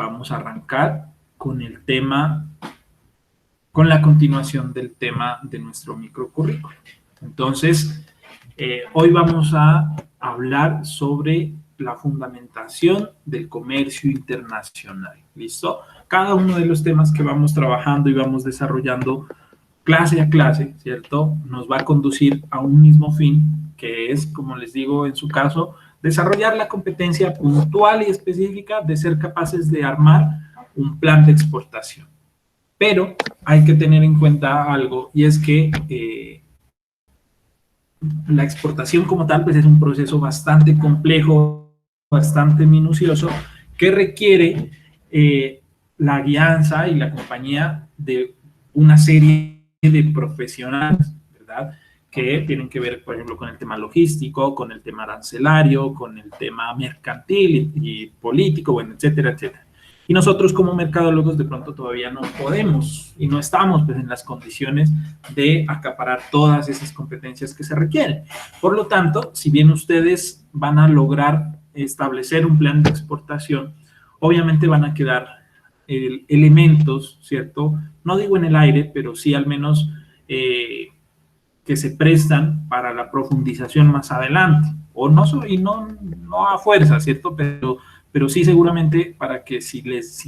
vamos a arrancar con el tema, con la continuación del tema de nuestro microcurrículo. Entonces, hoy vamos a hablar sobre la fundamentación del comercio internacional. ¿Listo? Cada uno de los temas que vamos trabajando y vamos desarrollando clase a clase, ¿cierto? Nos va a conducir a un mismo fin, que es, como les digo, en su caso, desarrollar la competencia puntual y específica de ser capaces de armar un plan de exportación. Pero hay que tener en cuenta algo, y es que la exportación como tal, pues es un proceso bastante complejo, bastante minucioso, que requiere la guianza y la compañía de una serie de profesionales, ¿verdad?, que tienen que ver, por ejemplo, con el tema logístico, con el tema arancelario, con el tema mercantil y político, bueno, etcétera, etcétera. Y nosotros como mercadólogos de pronto todavía no podemos y no estamos pues en las condiciones de acaparar todas esas competencias que se requieren. Por lo tanto, si bien ustedes van a lograr establecer un plan de exportación, obviamente van a quedar elementos, ¿cierto? No digo en el aire, pero sí al menos que se prestan para la profundización más adelante. O no, y no a fuerza, ¿cierto? Pero sí seguramente para que si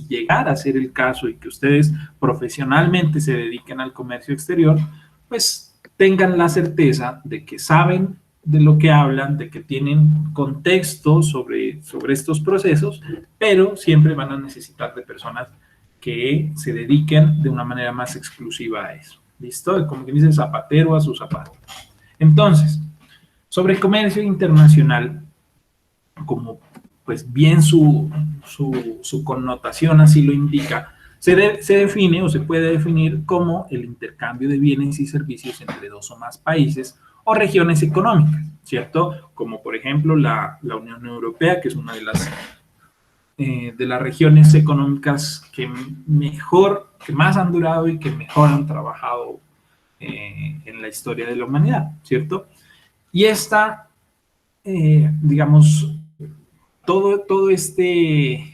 llegara a ser el caso y que ustedes profesionalmente se dediquen al comercio exterior, pues tengan la certeza de que saben de lo que hablan, de que tienen contexto sobre estos procesos, pero siempre van a necesitar de personas que se dediquen de una manera más exclusiva a eso. ¿Listo? Como quien dice, zapatero a su zapato. Entonces, sobre el comercio internacional, como pues bien su connotación así lo indica, se define o se puede definir como el intercambio de bienes y servicios entre dos o más países o regiones económicas, ¿cierto? Como por ejemplo la Unión Europea, que es una de las regiones económicas que más han durado y que mejor han trabajado en la historia de la humanidad, ¿cierto? Y esta, digamos, todo este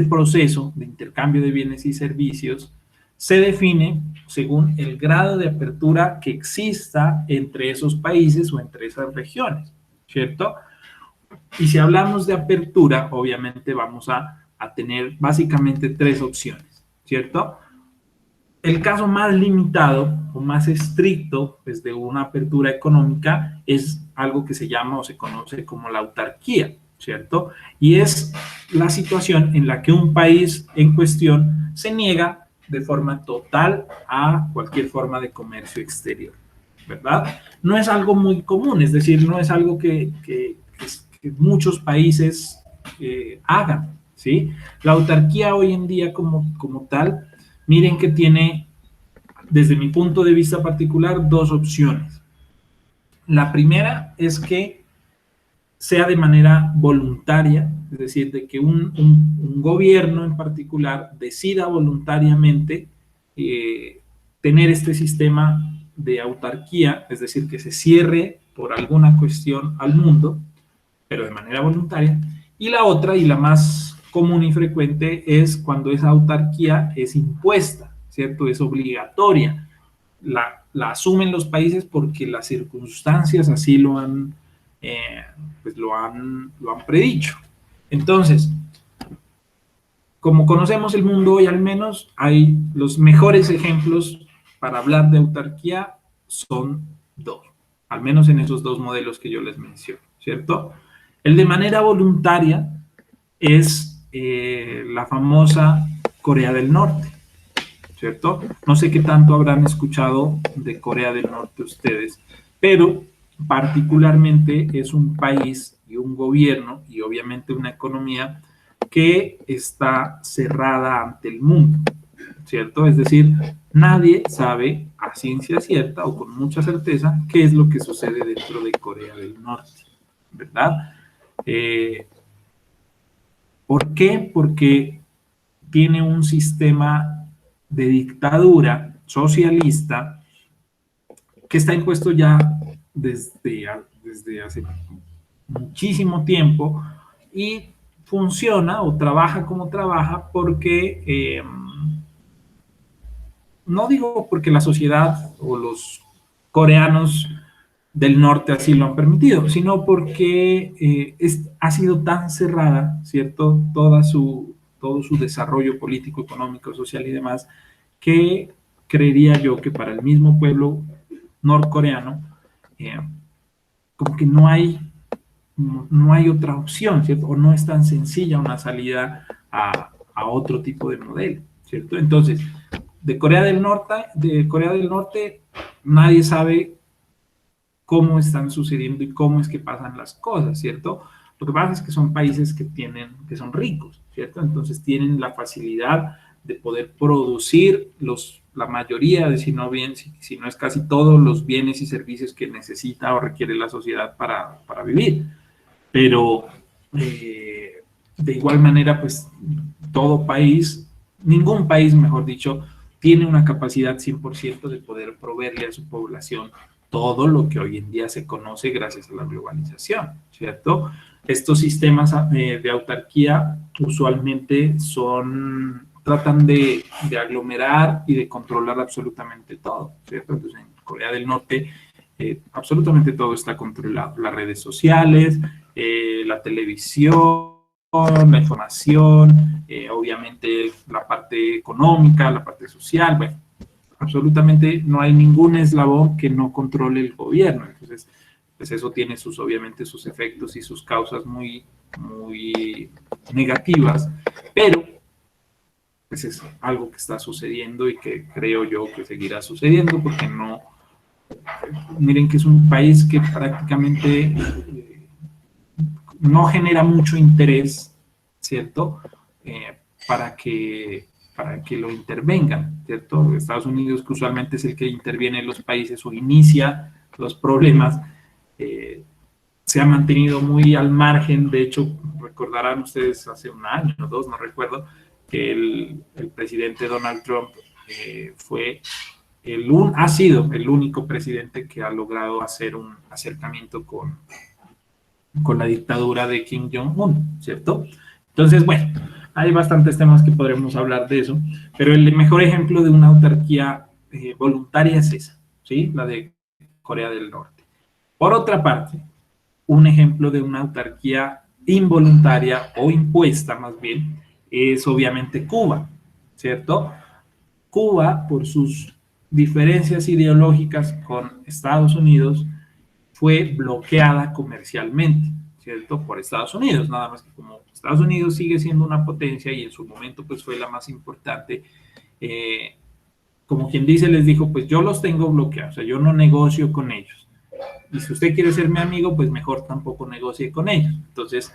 proceso de intercambio de bienes y servicios se define según el grado de apertura que exista entre esos países o entre esas regiones, ¿cierto? Y si hablamos de apertura, obviamente vamos a tener básicamente tres opciones, ¿cierto? El caso más limitado o más estricto pues, de una apertura económica es algo que se llama o se conoce como la autarquía, ¿cierto? Y es la situación en la que un país en cuestión se niega de forma total a cualquier forma de comercio exterior, ¿verdad? No es algo muy común, es decir, no es algo que muchos países hagan, ¿sí? La autarquía hoy en día como tal, miren que tiene, desde mi punto de vista particular, dos opciones. La primera es que sea de manera voluntaria, es decir, de que un gobierno en particular decida voluntariamente tener este sistema de autarquía, es decir, que se cierre por alguna cuestión al mundo, pero de manera voluntaria. Y la otra, y la más común y frecuente, es cuando esa autarquía es impuesta, ¿cierto? Es obligatoria. La asumen los países porque las circunstancias así lo han predicho. Entonces, como conocemos el mundo hoy, al menos, hay los mejores ejemplos para hablar de autarquía son dos, al menos en esos dos modelos que yo les menciono, ¿cierto? El de manera voluntaria es la famosa Corea del Norte, ¿cierto? No sé qué tanto habrán escuchado de Corea del Norte ustedes, pero particularmente es un país y un gobierno y obviamente una economía que está cerrada ante el mundo, ¿cierto? Es decir, nadie sabe a ciencia cierta o con mucha certeza qué es lo que sucede dentro de Corea del Norte, ¿verdad? ¿Por qué? Porque tiene un sistema de dictadura socialista que está impuesto ya desde hace muchísimo tiempo y funciona o trabaja como trabaja porque, no digo porque la sociedad o los coreanos del norte así lo han permitido, sino porque ha sido tan cerrada, ¿cierto? Todo su desarrollo político, económico, social y demás, que creería yo que para el mismo pueblo norcoreano, eh, como que no hay otra opción, ¿cierto? O no es tan sencilla una salida a otro tipo de modelo, ¿cierto? Entonces, de Corea del Norte, nadie sabe cómo están sucediendo y cómo es que pasan las cosas, ¿cierto? Lo que pasa es que son países que son ricos, ¿cierto? Entonces tienen la facilidad de poder producir la mayoría, de si no si no es casi todos los bienes y servicios que necesita o requiere la sociedad para vivir. Pero de igual manera, pues todo país, ningún país, mejor dicho, tiene una capacidad 100% de poder proveerle a su población todo lo que hoy en día se conoce gracias a la globalización, ¿cierto? Estos sistemas de autarquía usualmente tratan de aglomerar y de controlar absolutamente todo, ¿cierto? Entonces, en Corea del Norte absolutamente todo está controlado, las redes sociales, la televisión, la información, obviamente la parte económica, la parte social, bueno, absolutamente no hay ningún eslabón que no controle el gobierno. Entonces, pues eso tiene obviamente sus efectos y sus causas muy negativas, pero pues es algo que está sucediendo y que creo yo que seguirá sucediendo porque miren que es un país que prácticamente no genera mucho interés, ¿cierto? Para que lo intervengan, ¿cierto? Estados Unidos, que usualmente es el que interviene en los países o inicia los problemas, se ha mantenido muy al margen. De hecho, recordarán ustedes hace un año o dos, no recuerdo, que el presidente Donald Trump ha sido el único presidente que ha logrado hacer un acercamiento con la dictadura de Kim Jong-un, ¿cierto? Entonces, bueno, hay bastantes temas que podremos hablar de eso, pero el mejor ejemplo de una autarquía voluntaria es esa, ¿sí? La de Corea del Norte. Por otra parte, un ejemplo de una autarquía involuntaria o impuesta más bien es obviamente Cuba, ¿cierto? Cuba, por sus diferencias ideológicas con Estados Unidos, fue bloqueada comercialmente, ¿cierto? Por Estados Unidos, nada más que como Estados Unidos sigue siendo una potencia y en su momento pues fue la más importante, como quien dice, les dijo, pues yo los tengo bloqueados, o sea, yo no negocio con ellos. Y si usted quiere ser mi amigo, pues mejor tampoco negocie con ellos. Entonces,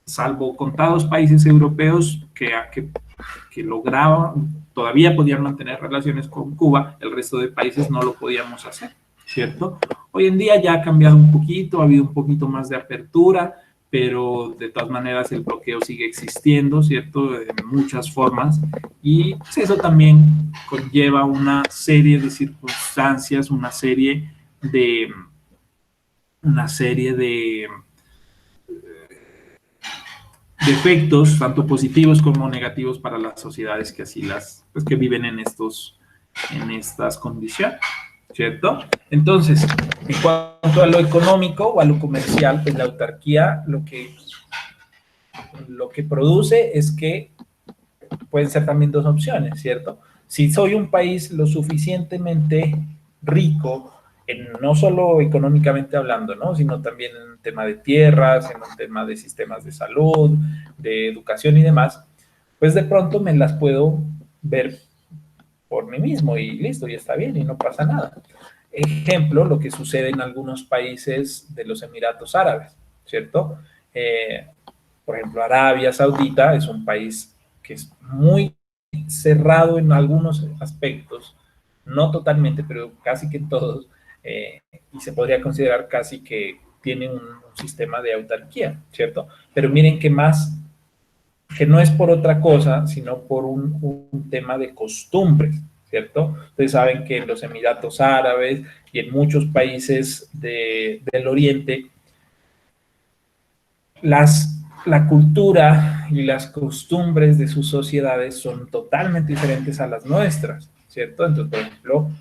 salvo contados países europeos que lograban, todavía podían mantener relaciones con Cuba, el resto de países no lo podíamos hacer, ¿cierto? Hoy en día ya ha cambiado un poquito, ha habido un poquito más de apertura, pero de todas maneras el bloqueo sigue existiendo, ¿cierto? En muchas formas, y pues eso también conlleva una serie de circunstancias, de, una serie de efectos, tanto positivos como negativos para las sociedades que así pues que viven en estas condiciones, ¿cierto? Entonces, en cuanto a lo económico o a lo comercial, pues la autarquía lo que produce es que pueden ser también dos opciones, ¿cierto? Si soy un país lo suficientemente rico, no solo económicamente hablando, ¿no? Sino también en un tema de tierras, en un tema de sistemas de salud, de educación y demás, pues de pronto me las puedo ver por mí mismo y listo, y está bien y no pasa nada. Ejemplo, lo que sucede en algunos países de los Emiratos Árabes, ¿cierto? Por ejemplo, Arabia Saudita es un país que es muy cerrado en algunos aspectos, no totalmente, pero casi que en todos, y se podría considerar casi que tiene un sistema de autarquía, ¿cierto? Pero miren que no es por otra cosa, sino por un tema de costumbres, ¿cierto? Ustedes saben que en los Emiratos Árabes y en muchos países del Oriente, las la cultura y las costumbres de sus sociedades son totalmente diferentes a las nuestras, ¿cierto? Entonces, por ejemplo,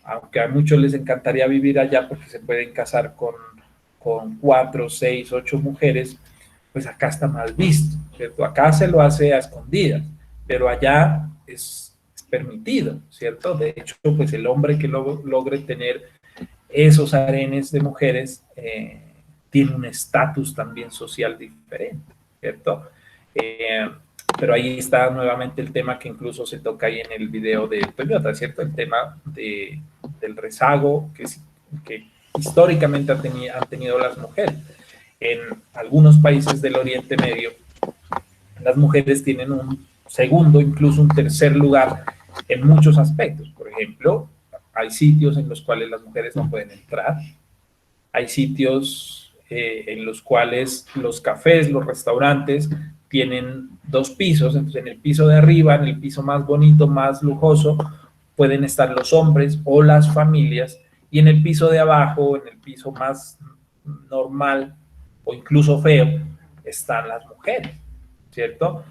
aunque a muchos les encantaría vivir allá porque se pueden casar con 4, 6, 8 mujeres, pues acá está mal visto, ¿cierto? Acá se lo hace a escondidas, pero allá es permitido, ¿cierto? De hecho, pues el hombre que logre tener esos harenes de mujeres tiene un estatus también social diferente, ¿cierto? Eh, pero ahí está nuevamente el tema que incluso se toca ahí en el video de Toyota, ¿cierto? El tema del rezago que históricamente han tenido las mujeres. En algunos países del Oriente Medio, las mujeres tienen un segundo, incluso un tercer lugar en muchos aspectos. Por ejemplo, hay sitios en los cuales las mujeres no pueden entrar, hay sitios en los cuales los cafés, los restaurantes tienen 2 pisos, entonces en el piso de arriba, en el piso más bonito, más lujoso, pueden estar los hombres o las familias, y en el piso de abajo, en el piso más normal o incluso feo, están las mujeres, ¿cierto?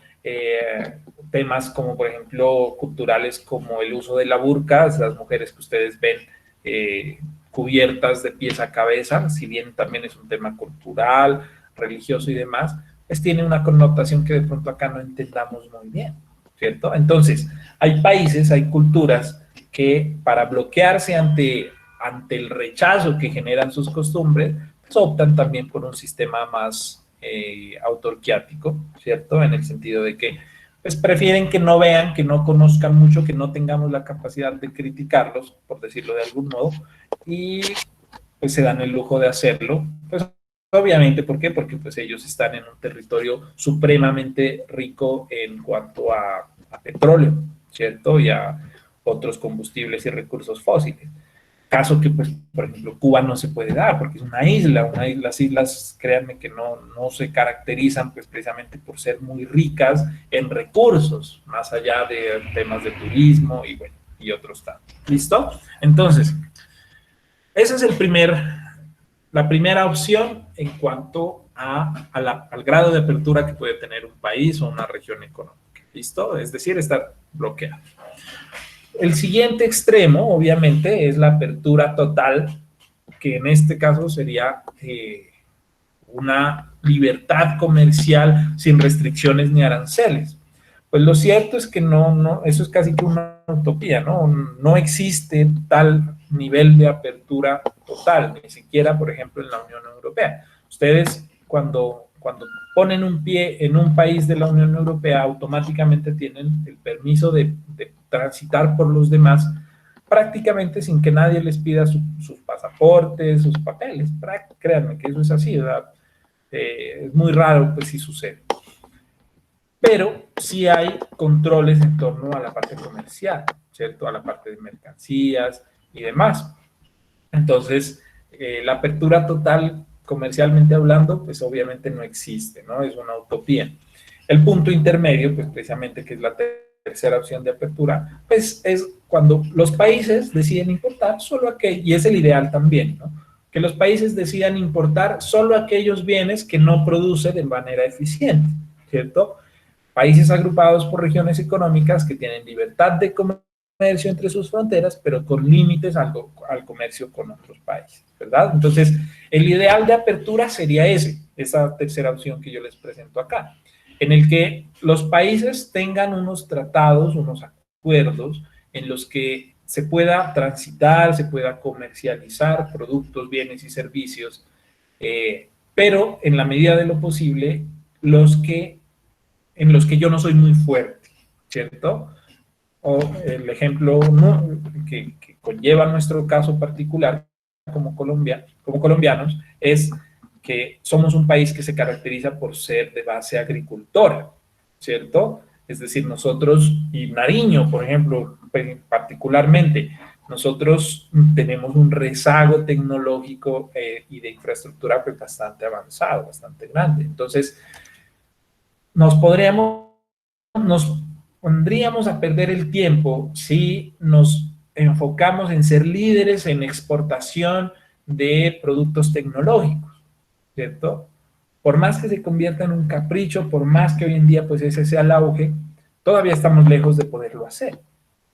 Temas como, por ejemplo, culturales como el uso de la burka, las mujeres que ustedes ven cubiertas de pies a cabeza, si bien también es un tema cultural, religioso y demás, pues tiene una connotación que de pronto acá no entendamos muy bien, ¿cierto? Entonces, hay países, hay culturas que para bloquearse ante el rechazo que generan sus costumbres, pues optan también por un sistema más autorquiático, ¿cierto? En el sentido de que pues prefieren que no vean, que no conozcan mucho, que no tengamos la capacidad de criticarlos, por decirlo de algún modo, y pues se dan el lujo de hacerlo, pues obviamente, ¿por qué? Porque pues ellos están en un territorio supremamente rico en cuanto a petróleo, ¿cierto? Y a otros combustibles y recursos fósiles. Caso que, pues, por ejemplo, Cuba no se puede dar, porque es una isla, las islas, créanme que no se caracterizan, pues, precisamente por ser muy ricas en recursos, más allá de temas de turismo y, bueno, y otros tantos. ¿Listo? Entonces, esa es la primera opción en cuanto al grado de apertura que puede tener un país o una región económica. ¿Listo? Es decir, estar bloqueado. El siguiente extremo, obviamente, es la apertura total, que en este caso sería una libertad comercial sin restricciones ni aranceles. Pues lo cierto es que eso es casi que una utopía, ¿no? No existe tal nivel de apertura total, ni siquiera, por ejemplo, en la Unión Europea. Ustedes, cuando ponen un pie en un país de la Unión Europea, automáticamente tienen el permiso de transitar por los demás prácticamente sin que nadie les pida sus pasaportes, sus papeles. Créanme que eso es así, ¿verdad? Es muy raro, pues, si sucede. Pero sí hay controles en torno a la parte comercial, ¿cierto? A la parte de mercancías y demás. Entonces, la apertura total, comercialmente hablando, pues obviamente no existe, ¿no? Es una utopía. El punto intermedio, pues precisamente que es la tercera opción de apertura, pues es cuando los países deciden importar solo aquello, y es el ideal también, ¿no? Que los países decidan importar solo aquellos bienes que no producen de manera eficiente, ¿cierto? Países agrupados por regiones económicas que tienen libertad de comercio entre sus fronteras, pero con límites al comercio con otros países, ¿verdad? Entonces, el ideal de apertura sería esa tercera opción que yo les presento acá, en el que los países tengan unos tratados, unos acuerdos en los que se pueda transitar, se pueda comercializar productos, bienes y servicios, pero en la medida de lo posible, en los que yo no soy muy fuerte, ¿cierto? O el ejemplo que conlleva nuestro caso particular como colombianos es que somos un país que se caracteriza por ser de base agricultora, ¿cierto? Es decir, nosotros, y Nariño, por ejemplo, particularmente, nosotros tenemos un rezago tecnológico y de infraestructura pues, bastante avanzado, bastante grande. Entonces, nos pondríamos a perder el tiempo si nos enfocamos en ser líderes en exportación de productos tecnológicos, ¿cierto? por más que se convierta en un capricho, por más que hoy en día pues ese sea el auge, todavía estamos lejos de poderlo hacer,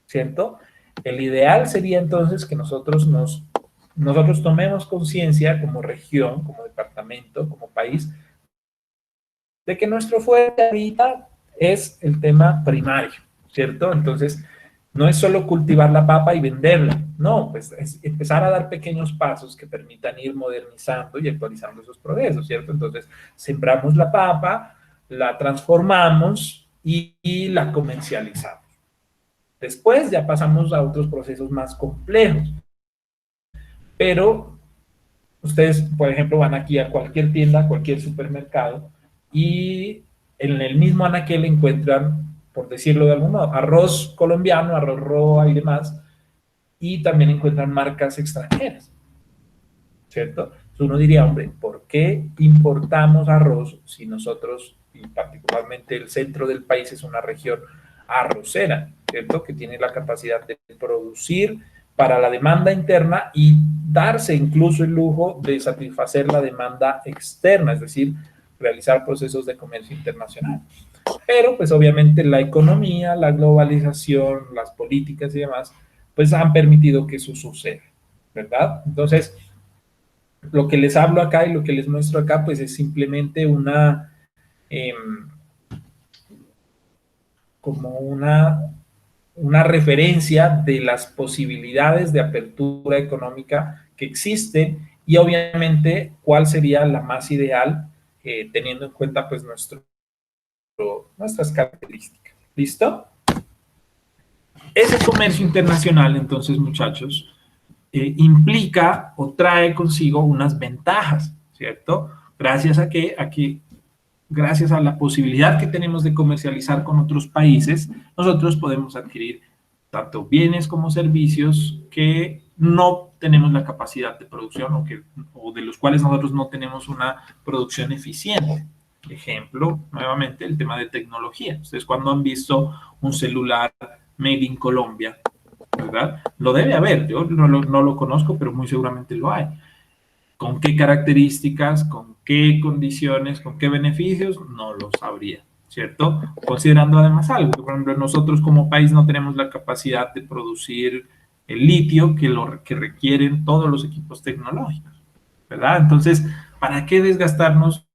¿cierto? El ideal sería entonces que nosotros tomemos conciencia como región, como departamento, como país, de que nuestro fuerte ahorita es el tema primario, ¿cierto? Entonces, no es solo cultivar la papa y venderla, no, pues es empezar a dar pequeños pasos que permitan ir modernizando y actualizando esos procesos, ¿cierto? Entonces, sembramos la papa, la transformamos y la comercializamos. Después ya pasamos a otros procesos más complejos, pero ustedes, por ejemplo, van aquí a cualquier tienda, a cualquier supermercado y en el mismo anaquel encuentran, por decirlo de algún modo, arroz colombiano, arroz roa y demás, y también encuentran marcas extranjeras, ¿cierto? Entonces uno diría, hombre, ¿por qué importamos arroz si nosotros, y particularmente el centro del país, es una región arrocera, ¿cierto? Que tiene la capacidad de producir para la demanda interna y darse incluso el lujo de satisfacer la demanda externa, es decir, realizar procesos de comercio internacional. Pero pues obviamente la economía, la globalización, las políticas y demás, pues han permitido que eso suceda, ¿verdad? Entonces, lo que les hablo acá y lo que les muestro acá, pues es simplemente eh, como una referencia de las posibilidades de apertura económica que existen y obviamente cuál sería la más ideal teniendo en cuenta pues nuestras características. ¿Listo? Ese comercio internacional, entonces, muchachos, implica o trae consigo unas ventajas, ¿cierto? Gracias a la posibilidad que tenemos de comercializar con otros países, nosotros podemos adquirir tanto bienes como servicios que no tenemos la capacidad de producción o de los cuales nosotros no tenemos una producción eficiente. Ejemplo, nuevamente, el tema de tecnología. Ustedes cuando han visto un celular made in Colombia, ¿verdad? Lo debe haber, yo no lo conozco, pero muy seguramente lo hay. ¿Con qué características, con qué condiciones, con qué beneficios? No lo sabría, ¿cierto? Considerando además algo, por ejemplo, nosotros como país no tenemos la capacidad de producir el litio que requieren todos los equipos tecnológicos, ¿verdad? Entonces, ¿para qué desgastarnos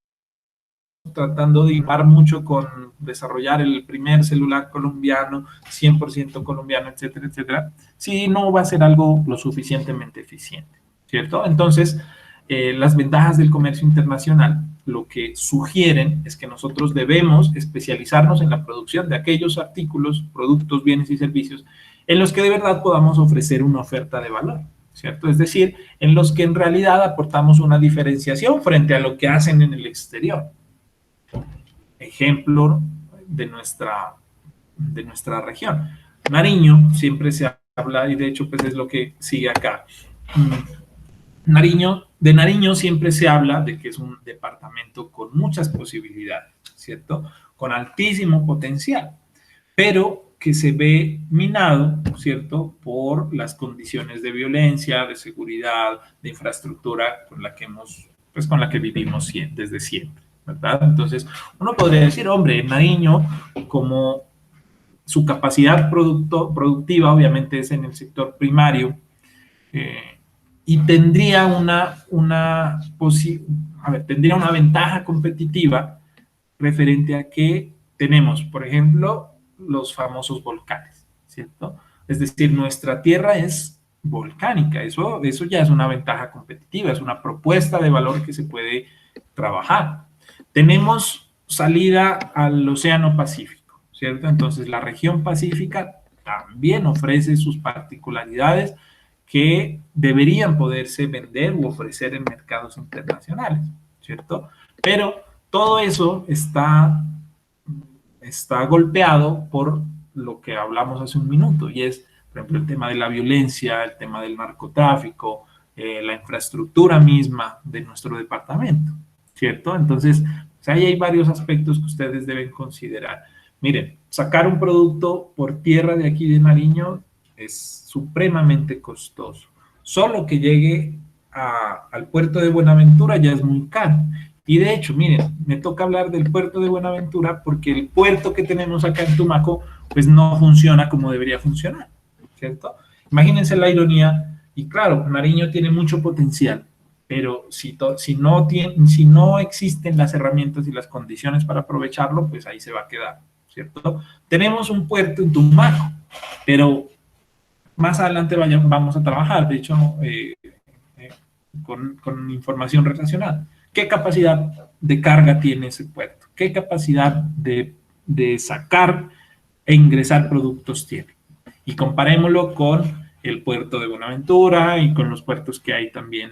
tratando de innovar mucho con desarrollar el primer celular colombiano, 100% colombiano, etcétera, etcétera, si no va a ser algo lo suficientemente eficiente, ¿cierto? Entonces, las ventajas del comercio internacional lo que sugieren es que nosotros debemos especializarnos en la producción de aquellos artículos, productos, bienes y servicios en los que de verdad podamos ofrecer una oferta de valor, ¿cierto? Es decir, en los que en realidad aportamos una diferenciación frente a lo que hacen en el exterior. Ejemplo de nuestra región. Nariño siempre se habla, y de hecho pues es lo que sigue acá. De Nariño siempre se habla de que es un departamento con muchas posibilidades, ¿cierto? Con altísimo potencial, pero que se ve minado, ¿cierto? Por las condiciones de violencia, de seguridad, de infraestructura con la que vivimos desde siempre, ¿verdad? Entonces, uno podría decir, hombre, Nariño, como su capacidad productiva, obviamente es en el sector primario, y tendría tendría una ventaja competitiva referente a que tenemos, por ejemplo, los famosos volcanes, ¿cierto? Es decir, nuestra tierra es volcánica, eso ya es una ventaja competitiva, es una propuesta de valor que se puede trabajar. Tenemos salida al Océano Pacífico, ¿cierto? Entonces, la región pacífica también ofrece sus particularidades que deberían poderse vender u ofrecer en mercados internacionales, ¿cierto? Pero todo eso está golpeado por lo que hablamos hace un minuto, y es, por ejemplo, el tema de la violencia, el tema del narcotráfico, la infraestructura misma de nuestro departamento, ¿cierto? Entonces, pues ahí hay varios aspectos que ustedes deben considerar. Miren, sacar un producto por tierra de aquí de Nariño es supremamente costoso. Solo que llegue al puerto de Buenaventura ya es muy caro. Y de hecho, miren, me toca hablar del puerto de Buenaventura porque el puerto que tenemos acá en Tumaco, pues no funciona como debería funcionar, ¿cierto? Imagínense la ironía, y claro, Nariño tiene mucho potencial, pero si no existen las herramientas y las condiciones para aprovecharlo, pues ahí se va a quedar, ¿cierto? Tenemos un puerto en Tumaco, pero más adelante vamos a trabajar, de hecho, con información relacionada. ¿Qué capacidad de carga tiene ese puerto? ¿Qué capacidad de sacar e ingresar productos tiene? Y comparémoslo con el puerto de Buenaventura y con los puertos que hay también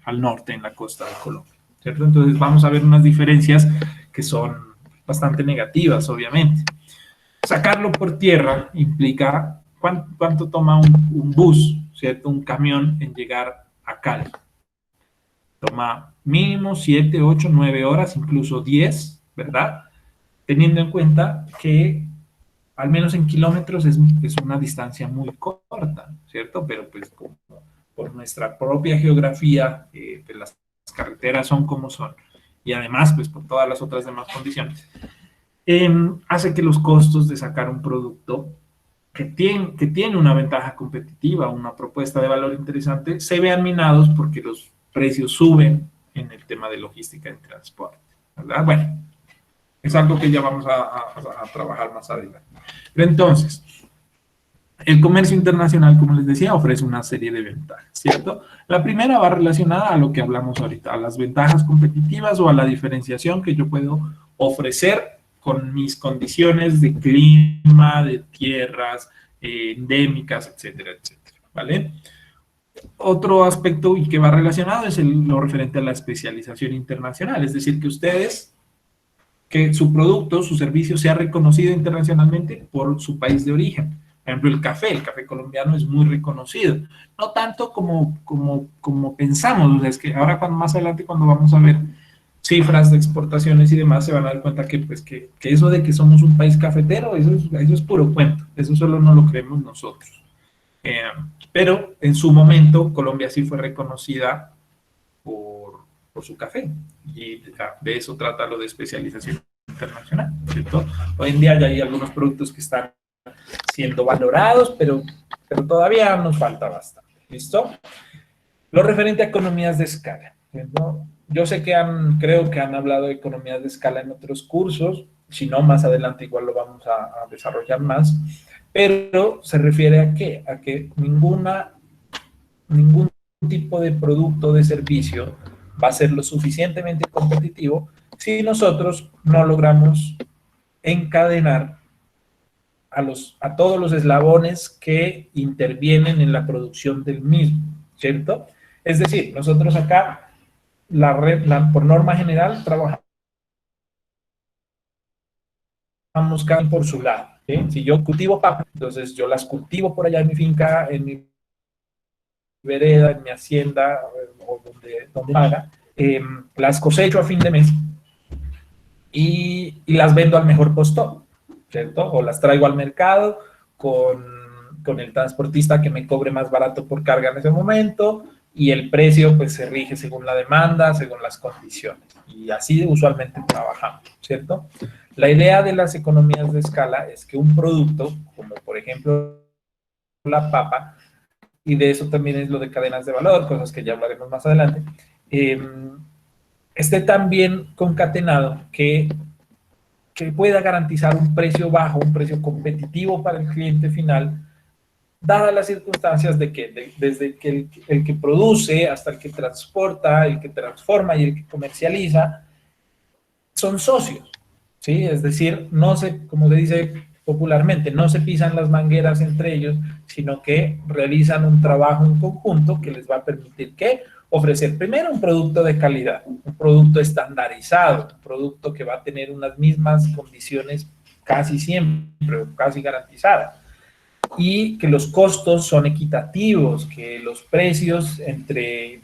al norte, en la costa de Colombia, ¿cierto? Entonces vamos a ver unas diferencias que son bastante negativas, obviamente. Sacarlo por tierra implica cuánto toma un bus, ¿cierto? Un camión en llegar a Cali. Toma mínimo 7, 8, 9 horas, incluso 10, ¿verdad? Teniendo en cuenta que al menos en kilómetros es una distancia muy corta, ¿cierto? Pero pues como por nuestra propia geografía, pues las carreteras son como son, y además pues por todas las otras demás condiciones, hace que los costos de sacar un producto que tiene una ventaja competitiva, una propuesta de valor interesante, se vean minados porque los precios suben en el tema de logística y transporte, ¿verdad? Bueno, es algo que ya vamos a trabajar más adelante. Pero entonces, el comercio internacional, como les decía, ofrece una serie de ventajas, ¿cierto? La primera va relacionada a lo que hablamos ahorita, a las ventajas competitivas o a la diferenciación que yo puedo ofrecer con mis condiciones de clima, de tierras, endémicas, etcétera, etcétera, ¿vale? Otro aspecto y que va relacionado es lo referente a la especialización internacional, es decir, que su producto, su servicio sea reconocido internacionalmente por su país de origen. Por ejemplo, el café colombiano es muy reconocido, no tanto como pensamos, o sea, es que ahora más adelante cuando vamos a ver cifras de exportaciones y demás, se van a dar cuenta que eso de que somos un país cafetero, eso es puro cuento, eso solo no lo creemos nosotros. Pero en su momento Colombia sí fue reconocida por su café, y de eso trata lo de especialización internacional, ¿cierto? Hoy en día ya hay algunos productos que están siendo valorados, pero todavía nos falta bastante, ¿listo? Lo referente a economías de escala, ¿no? Yo sé que creo que han hablado de economías de escala en otros cursos, si no, más adelante igual lo vamos a desarrollar más, pero se refiere a qué? A que ningún tipo de producto o de servicio va a ser lo suficientemente competitivo si nosotros no logramos encadenar a todos los eslabones que intervienen en la producción del mismo, ¿cierto? Es decir, nosotros acá, por norma general, trabajamos cada uno por su lado, ¿sí? Si yo cultivo papas, entonces yo las cultivo por allá en mi finca, en mi vereda, en mi hacienda, o donde haga, las cosecho a fin de mes y las vendo al mejor postor, ¿cierto? O las traigo al mercado con el transportista que me cobre más barato por carga en ese momento, y el precio pues se rige según la demanda, según las condiciones, y así usualmente trabajamos, ¿cierto? La idea de las economías de escala es que un producto, como por ejemplo la papa, y de eso también es lo de cadenas de valor, cosas que ya hablaremos más adelante, esté tan bien concatenado que pueda garantizar un precio bajo, un precio competitivo para el cliente final, dadas las circunstancias de que desde que el que produce hasta el que transporta, el que transforma y el que comercializa, son socios, ¿sí? Es decir, no se, como se dice popularmente, no se pisan las mangueras entre ellos, sino que realizan un trabajo en conjunto que les va a permitir que ofrecer primero un producto de calidad, un producto estandarizado, un producto que va a tener unas mismas condiciones casi siempre, casi garantizadas, y que los costos son equitativos, que los precios entre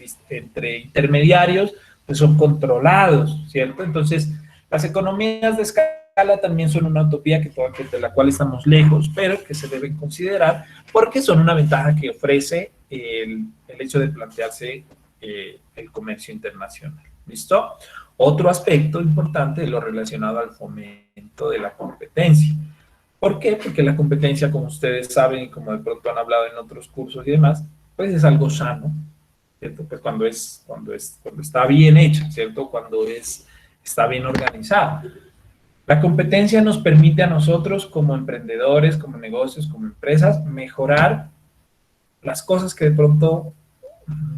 intermediarios pues son controlados, ¿cierto? Entonces, las economías de escala también son una utopía de la cual estamos lejos, pero que se deben considerar porque son una ventaja que ofrece el hecho de plantearse el comercio internacional, ¿Listo? Otro aspecto importante es lo relacionado al fomento de la competencia. ¿Por qué? Porque la competencia, como ustedes saben y como de pronto han hablado en otros cursos y demás, pues es algo sano, ¿cierto? Pues cuando está bien hecha, ¿cierto? Está bien organizada. La competencia nos permite a nosotros como emprendedores, como negocios, como empresas, mejorar las cosas que de pronto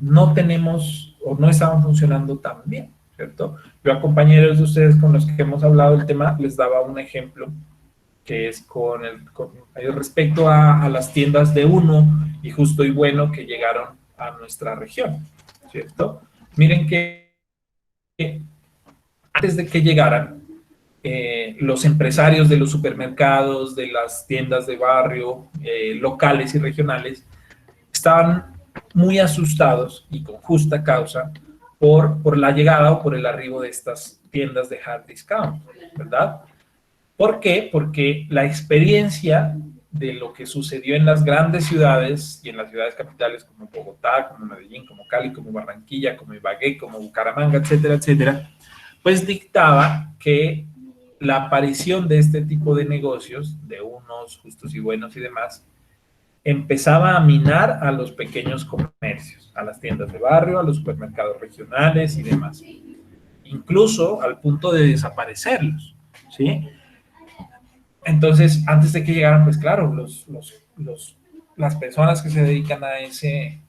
no tenemos o no estaban funcionando tan bien, ¿cierto? Yo a compañeros de ustedes con los que hemos hablado del tema les daba un ejemplo que es con respecto a las tiendas de Uno y Justo y Bueno que llegaron a nuestra región, ¿cierto? Miren que antes de que llegaran, los empresarios de los supermercados, de las tiendas de barrio, locales y regionales, estaban muy asustados y con justa causa por la llegada o por el arribo de estas tiendas de hard discount, ¿verdad? ¿Por qué? Porque la experiencia de lo que sucedió en las grandes ciudades y en las ciudades capitales como Bogotá, como Medellín, como Cali, como Barranquilla, como Ibagué, como Bucaramanga, etcétera, etcétera, pues dictaba que la aparición de este tipo de negocios, de Unos, Justos y Buenos y demás, empezaba a minar a los pequeños comercios, a las tiendas de barrio, a los supermercados regionales y demás, incluso al punto de desaparecerlos, ¿sí? Entonces, antes de que llegaran, pues claro, las personas que se dedican a ese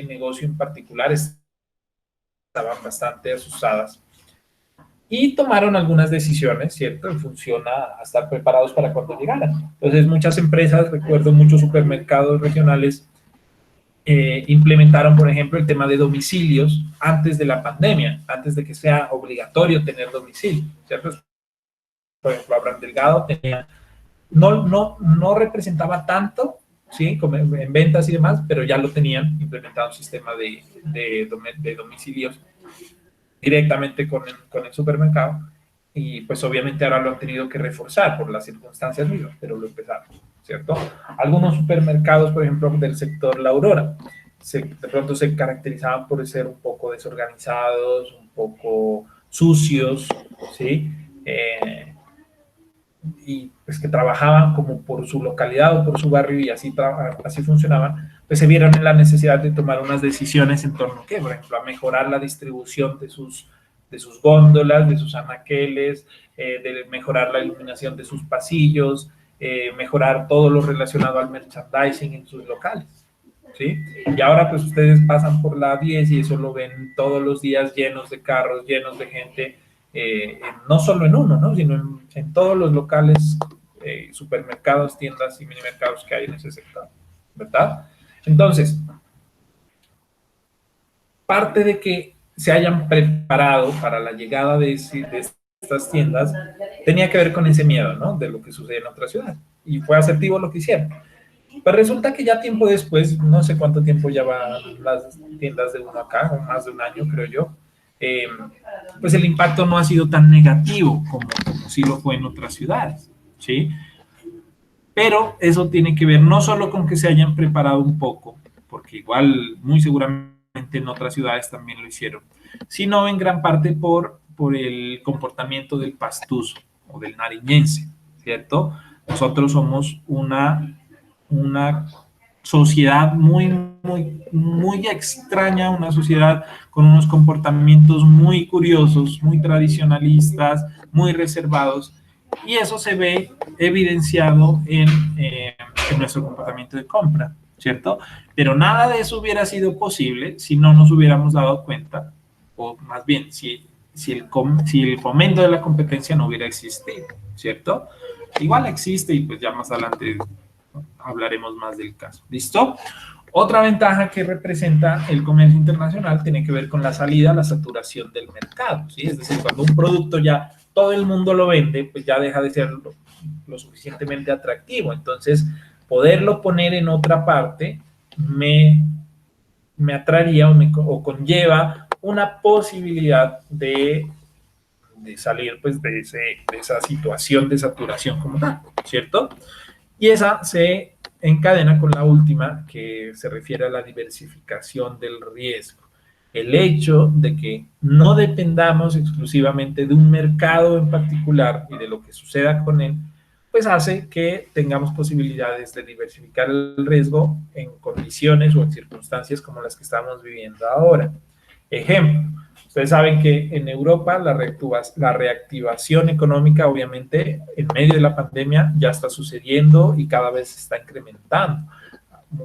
negocio en particular estaban bastante asustadas y tomaron algunas decisiones, ¿cierto? En función a estar preparados para cuando llegaran. Entonces, muchas empresas, recuerdo muchos supermercados regionales, implementaron, por ejemplo, el tema de domicilios antes de la pandemia, antes de que sea obligatorio tener domicilio, ¿cierto? Por ejemplo, Abraham Delgado tenía no representaba tanto, ¿sí? Como en ventas y demás, pero ya lo tenían implementado un sistema de domicilios directamente con el supermercado y pues obviamente ahora lo han tenido que reforzar por las circunstancias mismas, pero lo empezaron, ¿cierto? Algunos supermercados, por ejemplo, del sector La Aurora, de pronto se caracterizaban por ser un poco desorganizados, un poco sucios, ¿sí? Y pues que trabajaban como por su localidad o por su barrio y así funcionaban, pues se vieron en la necesidad de tomar unas decisiones en torno a qué, por ejemplo, a mejorar la distribución de sus góndolas, de sus anaqueles, de mejorar la iluminación de sus pasillos, mejorar todo lo relacionado al merchandising en sus locales. ¿Sí? Y ahora pues ustedes pasan por la 10 y eso lo ven todos los días llenos de carros, llenos de gente, no solo en Uno, ¿no? Sino en todos los locales, supermercados, tiendas y minimercados que hay en ese sector, ¿verdad? Entonces, parte de que se hayan preparado para la llegada de estas tiendas tenía que ver con ese miedo, ¿no? De lo que sucede en otra ciudad. Y fue asertivo lo que hicieron. Pues resulta que ya tiempo después, no sé cuánto tiempo ya van las tiendas de Uno acá, o más de un año creo yo, eh, pues el impacto no ha sido tan negativo como sí lo fue en otras ciudades, ¿sí? Pero eso tiene que ver no solo con que se hayan preparado un poco, porque igual muy seguramente en otras ciudades también lo hicieron, sino en gran parte por el comportamiento del pastuso o del nariñense, ¿cierto? Nosotros somos una sociedad muy extraña, una sociedad con unos comportamientos muy curiosos, muy tradicionalistas, muy reservados, y eso se ve evidenciado en nuestro comportamiento de compra, ¿cierto? Pero nada de eso hubiera sido posible si no nos hubiéramos dado cuenta, o más bien, si el fomento de la competencia no hubiera existido, ¿cierto? Igual existe y pues ya más adelante hablaremos más del caso. ¿Listo? Otra ventaja que representa el comercio internacional tiene que ver con la salida, la saturación del mercado, ¿sí? Es decir, cuando un producto ya todo el mundo lo vende, pues ya deja de ser lo suficientemente atractivo. Entonces, poderlo poner en otra parte me atraería o conlleva una posibilidad de salir pues de esa situación de saturación como tal, ¿cierto? Y esa se encadena con la última, que se refiere a la diversificación del riesgo. el hecho de que no dependamos exclusivamente de un mercado en particular y de lo que suceda con él, pues hace que tengamos posibilidades de diversificar el riesgo en condiciones o en circunstancias como las que estamos viviendo ahora. Ejemplo, ustedes saben que en Europa la reactivación económica, obviamente, en medio de la pandemia ya está sucediendo y cada vez se está incrementando.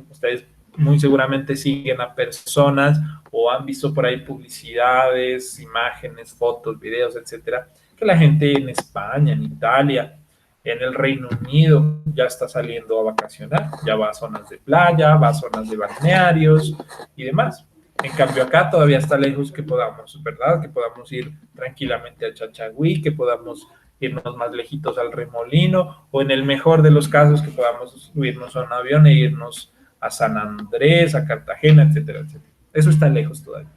Ustedes muy seguramente siguen a personas o han visto por ahí publicidades, imágenes, fotos, videos, etcétera, que la gente en España, en Italia, en el Reino Unido ya está saliendo a vacacionar, ya va a zonas de playa, va a zonas de balnearios y demás. En cambio acá todavía está lejos que podamos, ¿verdad? Que podamos ir tranquilamente a Chachagüí, que podamos irnos más lejitos al Remolino, o en el mejor de los casos que podamos subirnos a un avión e irnos a San Andrés, a Cartagena, etcétera, etcétera. Eso está lejos todavía.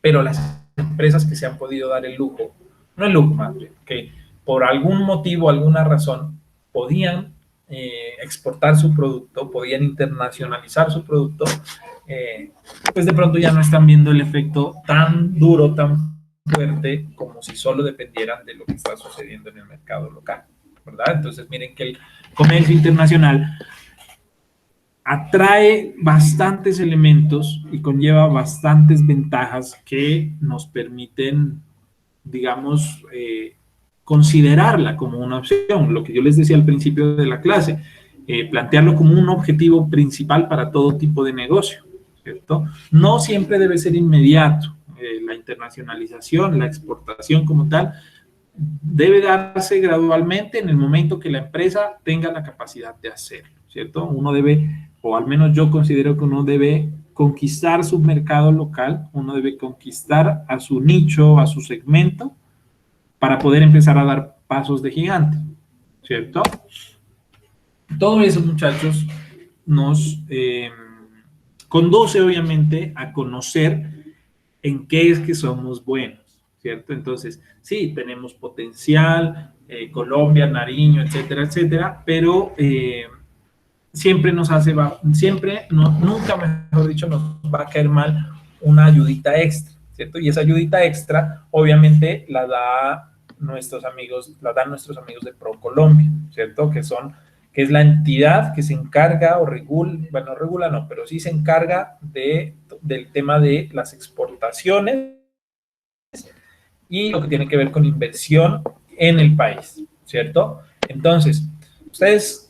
Pero las empresas que se han podido dar el lujo, no el lujo más bien, que por algún motivo, alguna razón, podían exportar su producto, podían internacionalizar su producto, pues de pronto ya no están viendo el efecto tan duro, tan fuerte, como si solo dependieran de lo que está sucediendo en el mercado local, ¿verdad? Entonces miren que el comercio internacional atrae bastantes elementos y conlleva bastantes ventajas que nos permiten, digamos, considerarla como una opción. Lo que yo les decía al principio de la clase, plantearlo como un objetivo principal para todo tipo de negocio, ¿cierto? No siempre debe ser inmediato. La internacionalización, la exportación como tal, debe darse gradualmente en el momento que la empresa tenga la capacidad de hacerlo, ¿cierto? Uno debe, o al menos yo considero que uno debe conquistar su mercado local, uno debe conquistar a su nicho, a su segmento, para poder empezar a dar pasos de gigante, ¿cierto? Todo eso, muchachos, nos conduce obviamente a conocer en qué es que somos buenos, ¿cierto? Entonces, sí, tenemos potencial, Colombia, Nariño, etcétera, etcétera, pero siempre nos hace, siempre, no, nunca mejor dicho, nos va a caer mal una ayudita extra, ¿cierto? Y esa ayudita extra, obviamente, la dan nuestros amigos de ProColombia, ¿cierto? Que es la entidad que se encarga o regula, bueno, regula no, pero sí se encarga del tema de las exportaciones y lo que tiene que ver con inversión en el país, ¿cierto? Entonces, ustedes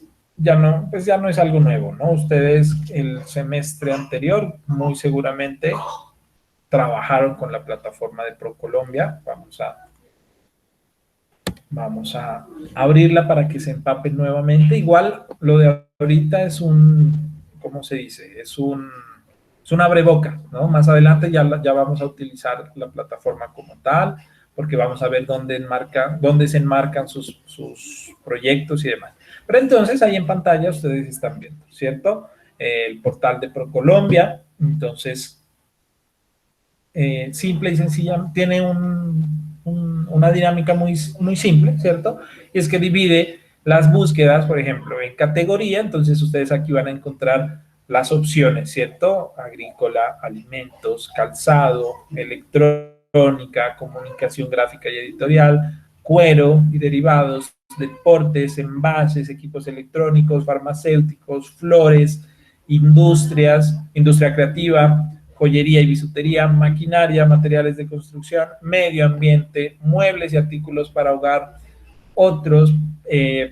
pues ya no es algo nuevo, ¿no? Ustedes el semestre anterior muy seguramente trabajaron con la plataforma de ProColombia. Vamos a abrirla para que se empapen nuevamente. Igual lo de ahorita es ¿cómo se dice? Es un abreboca, ¿no? Más adelante ya vamos a utilizar la plataforma como tal, porque vamos a ver dónde se enmarcan sus proyectos y demás. Pero entonces ahí en pantalla ustedes están viendo, ¿cierto? El portal de ProColombia. Entonces, simple y sencilla, tiene una dinámica muy simple, ¿cierto? Y es que divide las búsquedas, por ejemplo, en categoría. Entonces ustedes aquí van a encontrar las opciones, ¿cierto? Agrícola, alimentos, calzado, electrónica, comunicación gráfica y editorial, cuero y derivados, deportes, envases, equipos electrónicos, farmacéuticos, flores, industria creativa, joyería y bisutería, maquinaria, materiales de construcción, medio ambiente, muebles y artículos para hogar, otros,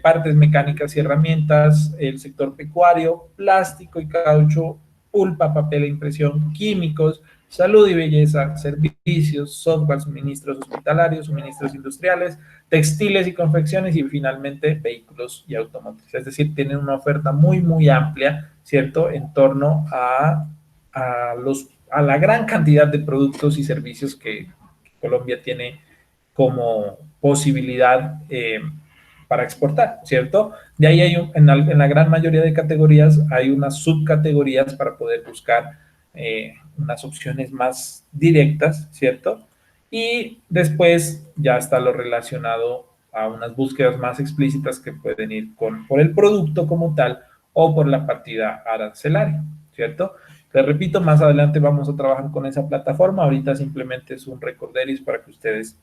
partes mecánicas y herramientas, el sector pecuario, plástico y caucho, pulpa, papel e impresión, químicos, salud y belleza, servicios, software, suministros hospitalarios, suministros industriales, textiles y confecciones y finalmente vehículos y automotrices. Es decir, tienen una oferta muy amplia, ¿cierto?, en torno a la gran cantidad de productos y servicios que Colombia tiene como posibilidad para exportar, ¿cierto? De ahí en la gran mayoría de categorías hay unas subcategorías para poder buscar unas opciones más directas, ¿cierto? Y después ya está lo relacionado a unas búsquedas más explícitas que pueden ir por el producto como tal o por la partida arancelaria, ¿cierto? Les repito, más adelante vamos a trabajar con esa plataforma. Ahorita simplemente es un recorderis para que ustedes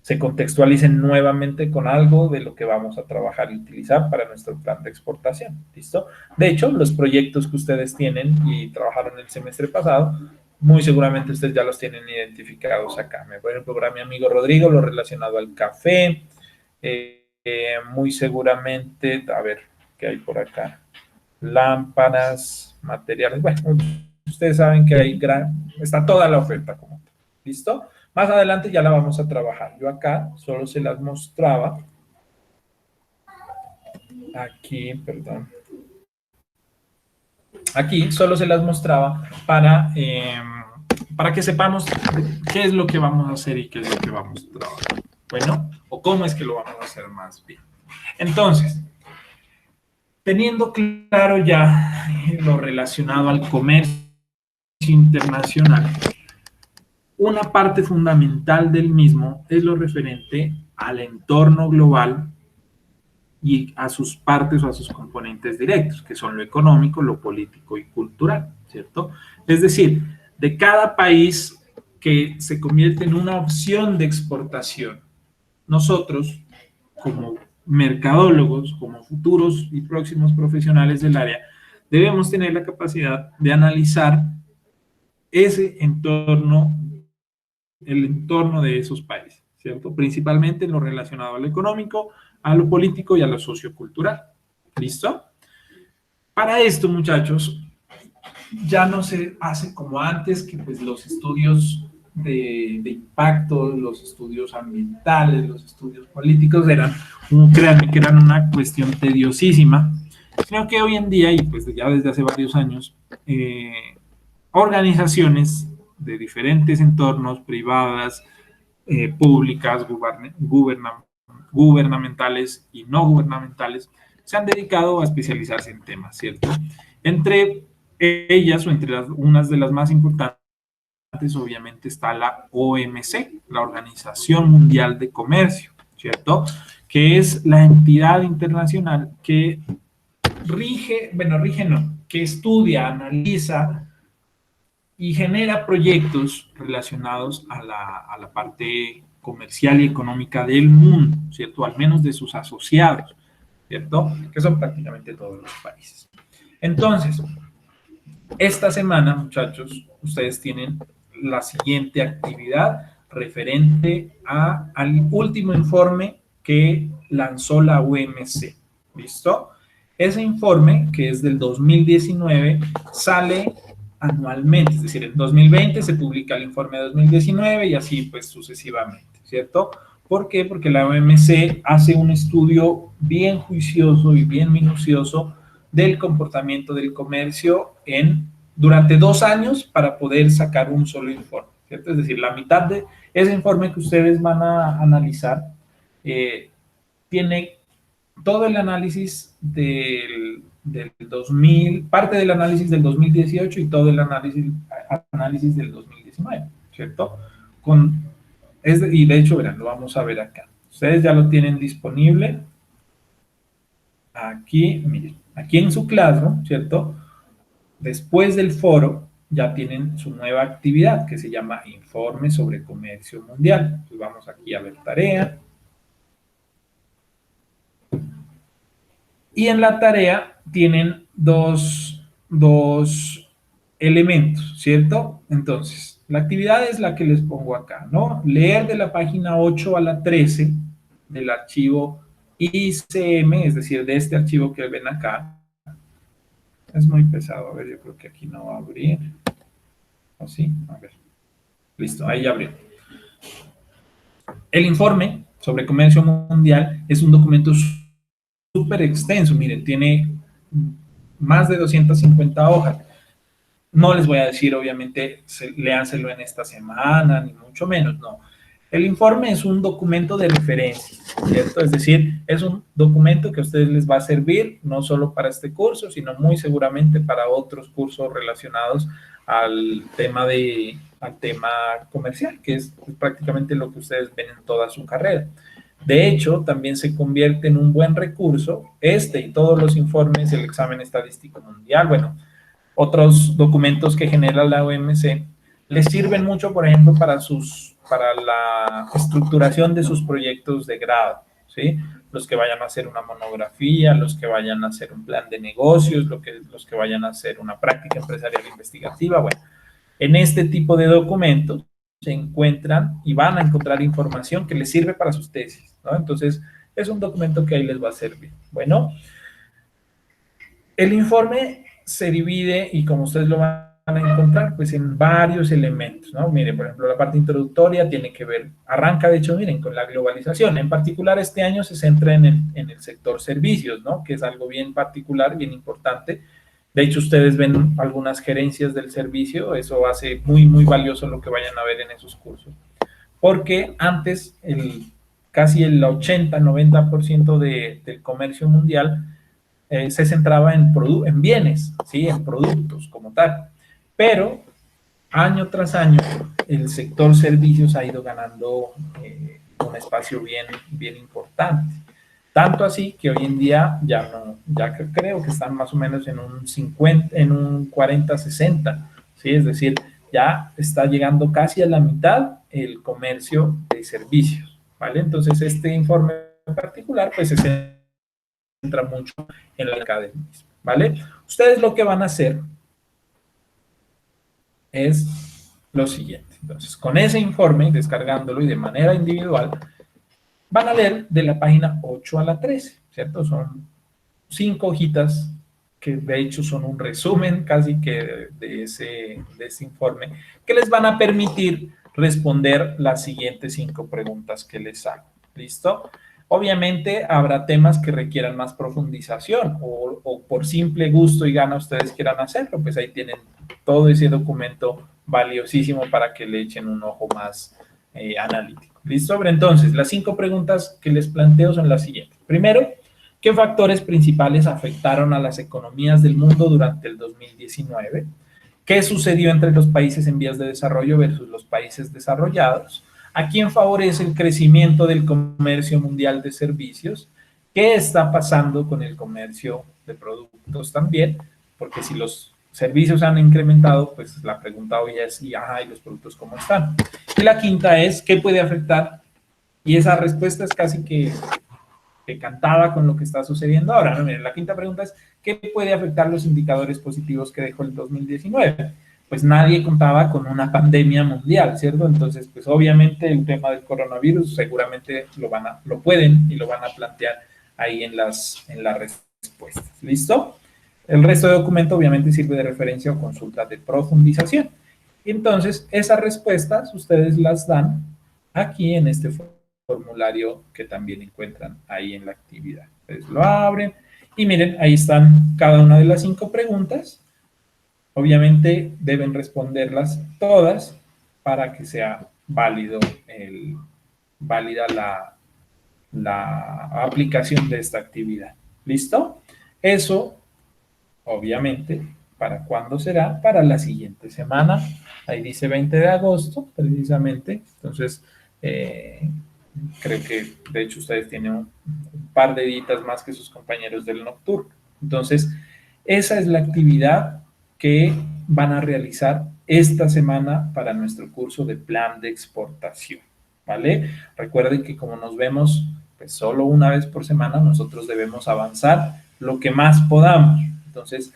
se contextualicen nuevamente con algo de lo que vamos a trabajar y utilizar para nuestro plan de exportación. ¿Listo? De hecho, los proyectos que ustedes tienen y trabajaron el semestre pasado, muy seguramente ustedes ya los tienen identificados acá. Me voy a probar a mi amigo Rodrigo, lo relacionado al café. Muy seguramente, a ver, ¿qué hay por acá? Lámparas, materiales. Bueno, ustedes saben que hay está toda la oferta como tal. ¿Listo? Más adelante ya la vamos a trabajar. Yo acá solo se las mostraba. Aquí, perdón. Aquí solo se las mostraba para que sepamos qué es lo que vamos a hacer y qué es lo que vamos a trabajar. Bueno, o cómo es que lo vamos a hacer más bien. Entonces, teniendo claro ya lo relacionado al comercio internacional, una parte fundamental del mismo es lo referente al entorno global y a sus partes o a sus componentes directos, que son lo económico, lo político y cultural, ¿cierto? Es decir, de cada país que se convierte en una opción de exportación, nosotros, como mercadólogos, como futuros y próximos profesionales del área, debemos tener la capacidad de analizar ese entorno, el entorno de esos países, ¿cierto? Principalmente en lo relacionado a lo económico, a lo político y a lo sociocultural. ¿Listo? Para esto, muchachos, ya no se hace como antes, que pues los estudios de impacto, los estudios ambientales, los estudios políticos créanme que eran una cuestión tediosísima, sino que hoy en día, y pues ya desde hace varios años, organizaciones de diferentes entornos, privadas, públicas, gubernamentales y no gubernamentales, se han dedicado a especializarse en temas, ¿cierto? Entre ellas, o entre unas de las más importantes, obviamente está la OMC, la Organización Mundial de Comercio, ¿cierto? Que es la entidad internacional que que estudia, analiza y genera proyectos relacionados a la parte comercial y económica del mundo, ¿cierto? Al menos de sus asociados, ¿cierto? Que son prácticamente todos los países. Entonces, esta semana, muchachos, ustedes tienen la siguiente actividad referente al último informe que lanzó la UMC. ¿Listo? Ese informe, que es del 2019, sale anualmente, es decir, en 2020 se publica el informe de 2019 y así pues sucesivamente, ¿cierto? ¿Por qué? Porque la OMC hace un estudio bien juicioso y bien minucioso del comportamiento del comercio durante 2 años para poder sacar un solo informe, ¿cierto? Es decir, la mitad de ese informe que ustedes van a analizar tiene todo el análisis del 2000, parte del análisis del 2018 y todo el análisis del 2019, ¿cierto? Y de hecho, verán, lo vamos a ver acá. Ustedes ya lo tienen disponible. Aquí, miren, aquí en su Classroom, ¿cierto? Después del foro ya tienen su nueva actividad que se llama Informe sobre Comercio Mundial. Entonces vamos aquí a ver tarea. Y en la tarea tienen dos elementos, ¿cierto? Entonces, la actividad es la que les pongo acá, ¿no? Leer de la página 8 a la 13 del archivo ICM, es decir, de este archivo que ven acá. Es muy pesado, a ver, yo creo que aquí no va a abrir. ¿O sí? A ver. Listo, ahí ya abrió. El informe sobre comercio mundial es un documento súper extenso, miren, tiene más de 250 hojas. No les voy a decir, obviamente, léanselo en esta semana, ni mucho menos, no. El informe es un documento de referencia, ¿cierto? Es decir, es un documento que a ustedes les va a servir no solo para este curso, sino muy seguramente para otros cursos relacionados al tema comercial, que es prácticamente lo que ustedes ven en toda su carrera. De hecho, también se convierte en un buen recurso y todos los informes del examen estadístico mundial. Bueno, otros documentos que genera la OMC, les sirven mucho, por ejemplo, para la estructuración de sus proyectos de grado, ¿sí? Los que vayan a hacer una monografía, los que vayan a hacer un plan de negocios, los que vayan a hacer una práctica empresarial investigativa. Bueno, en este tipo de documentos se encuentran y van a encontrar información que les sirve para sus tesis, ¿no? Entonces, es un documento que ahí les va a servir. Bueno, el informe se divide, y como ustedes lo van a encontrar, pues en varios elementos, ¿no? Miren, por ejemplo, la parte introductoria tiene que ver, arranca de hecho, miren, con la globalización. En particular, este año se centra en el sector servicios, ¿no? Que es algo bien particular, bien importante. De hecho, ustedes ven algunas gerencias del servicio, eso hace muy, muy valioso lo que vayan a ver en esos cursos. Porque antes, casi el 80-90% del comercio mundial se centraba en bienes, ¿sí? En productos como tal. Pero año tras año el sector servicios ha ido ganando un espacio bien, bien importante. Tanto así que hoy en día ya creo que están más o menos en un 50, en un 40-60, ¿sí? Es decir, ya está llegando casi a la mitad el comercio de servicios, ¿vale? Entonces este informe en particular pues se centra mucho en la academia, ¿vale? Ustedes lo que van a hacer es lo siguiente. Entonces, con ese informe, descargándolo y de manera individual, van a leer de la página 8 a la 13, ¿cierto? Son 5 hojitas que de hecho son un resumen casi que de ese informe, que les van a permitir responder las siguientes 5 preguntas que les hago. ¿Listo? Obviamente habrá temas que requieran más profundización o por simple gusto y gana ustedes quieran hacerlo, pues ahí tienen todo ese documento valiosísimo para que le echen un ojo más analítico. ¿Listo? Pero entonces, las 5 preguntas que les planteo son las siguientes. Primero, ¿qué factores principales afectaron a las economías del mundo durante el 2019? ¿Qué sucedió entre los países en vías de desarrollo versus los países desarrollados? ¿A quién favorece el crecimiento del comercio mundial de servicios? ¿Qué está pasando con el comercio de productos también? Porque si los servicios han incrementado, pues la pregunta hoy es, ¿y los productos cómo están? Y la quinta es, ¿qué puede afectar? Y esa respuesta es casi que cantada con lo que está sucediendo ahora, ¿no? Miren, la quinta pregunta es, ¿qué puede afectar los indicadores positivos que dejó el 2019? Pues nadie contaba con una pandemia mundial, ¿cierto? Entonces, pues obviamente el tema del coronavirus seguramente lo pueden y lo van a plantear ahí en las respuestas. ¿Listo? El resto de documento obviamente sirve de referencia o consulta de profundización. Entonces, esas respuestas ustedes las dan aquí en este formulario que también encuentran ahí en la actividad. Ustedes lo abren y miren, ahí están cada una de las 5 preguntas. Obviamente deben responderlas todas para que sea válida la aplicación de esta actividad. ¿Listo? Eso, obviamente, ¿para cuándo será? Para la siguiente semana. Ahí dice 20 de agosto, precisamente. Entonces, creo que, de hecho, ustedes tienen un par de días más que sus compañeros del nocturno. Entonces, esa es la actividad que van a realizar esta semana para nuestro curso de plan de exportación, ¿vale? Recuerden que como nos vemos pues solo una vez por semana, nosotros debemos avanzar lo que más podamos. Entonces,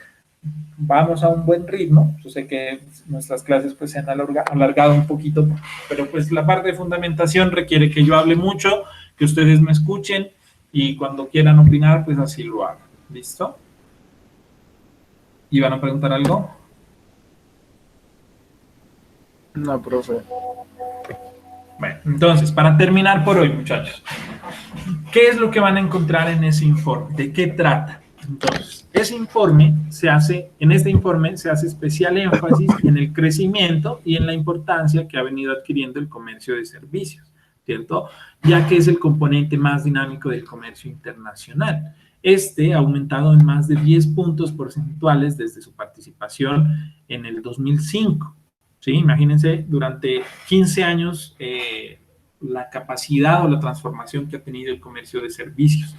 vamos a un buen ritmo. Yo sé que nuestras clases pues se han alargado un poquito, pero pues la parte de fundamentación requiere que yo hable mucho, que ustedes me escuchen y cuando quieran opinar, pues así lo hagan. ¿Listo? ¿Y van a preguntar algo? No, profe. Bueno, entonces, para terminar por hoy, muchachos, ¿qué es lo que van a encontrar en ese informe? ¿De qué trata? Entonces, en este informe se hace especial énfasis en el crecimiento y en la importancia que ha venido adquiriendo el comercio de servicios, ¿cierto? Ya que es el componente más dinámico del comercio internacional. Este ha aumentado en más de 10 puntos porcentuales desde su participación en el 2005. ¿Sí? Imagínense, durante 15 años, la capacidad o la transformación que ha tenido el comercio de servicios.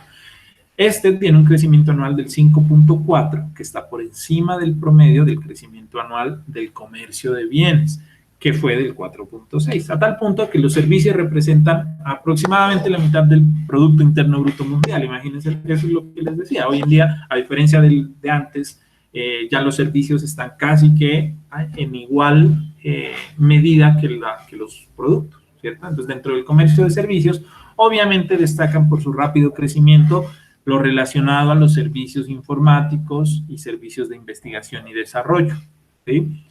Este tiene un crecimiento anual del 5.4, que está por encima del promedio del crecimiento anual del comercio de bienes, que fue del 4.6, a tal punto que los servicios representan aproximadamente la mitad del Producto Interno Bruto Mundial. Imagínense, eso es lo que les decía. Hoy en día, a diferencia de antes, ya los servicios están casi que en igual medida que los productos, ¿cierto? Entonces, dentro del comercio de servicios, obviamente destacan por su rápido crecimiento lo relacionado a los servicios informáticos y servicios de investigación y desarrollo, ¿sí?